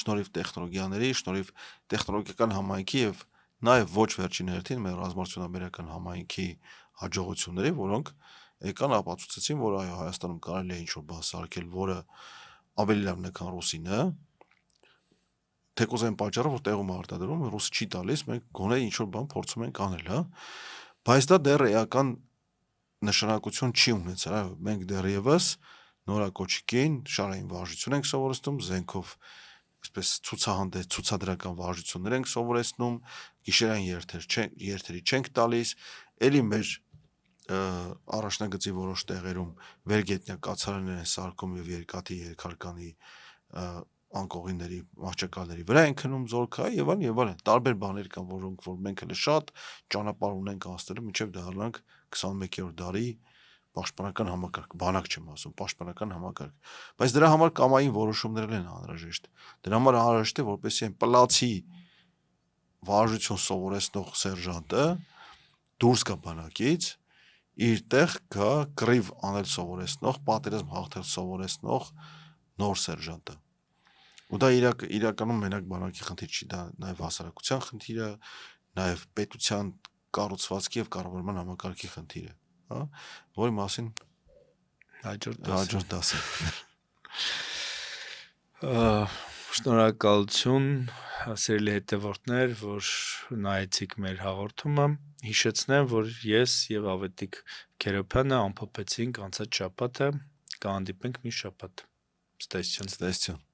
շնորհիվ տեխնոլոգիաների, շնորհիվ տեխնոլոգիական համայնքի եւ նաեւ ոչ վերջին հերթին մեր ռազմարտությունաբերական համայնքի հաջողությունների, որոնք եկան ապացուցեցին, որ այո, Հայաստանում կարելի է ինչ-որ բան սարքել, որը ավելի լավն է, քան ռուսինը, թեկուզ այն պատճառով, որ տեղում արտադրում, ռուսը չի տալիս, մենք գոնե ինչ-որ բան փորձում ենք անել, հա, բայց դա դեռ էական նշանակություն չի ունեցել, այո, մենք դեռևս նորակոչիկին շարային վարժություն ենք սովորեցնում, զենքով այսպես ցուցահանդես, ցուցադրական վարժություններ ենք սովորեցնում, գիշերային երթերի չենք տալիս, էլի մեր առաջնագծի որոշ տեղերում վերգետնյա կացարաններ են սարքում եւ երկաթի երկհարկանի անկողիների մահճակալների վրա են քնում զորքա եւ այլն, տարբեր բաներ կան, որոնք որ մենք հենց շատ ճանապարհ ունենք անցնելու, մինչեւ դառնանք 21-րդ դարի պաշտպանական համակարգ, բանակ չեմ ասում, պաշտպանական համակարգ, բայց դրա համար կամային որոշումներ են անհրաժեշտ։ Դրա համար անհրաժեշտ է, որպեսզի այն պլացի վարժություն սովորեցնող սերժանտը դուրս գա բանակից, իր տեղ գա կռիվ անել սովորեցնող, պատերազմ հաղթել սովորեցնող նոր սերժանտը։ Ու դա իրականում մենակ բանակի խնդիր չի, դա նաև հասարակության խնդիր է, նաև պետության կառուցվածքի եւ կառավարման համակարգի խնդիր է, հա, որի մասին հաջորդ դասը։ Շնորհակալություն, սիրելի հետևորդներ, որ նայեցիք մեր հաղորդումը հիշեցնեմ, որ ես եւ Ավետիք Քերոփյանը ամփոփեցինք անցած շաբաթը, կհանդիպենք մի շաբաթ։ Ստեսություն։ Ստեսություն։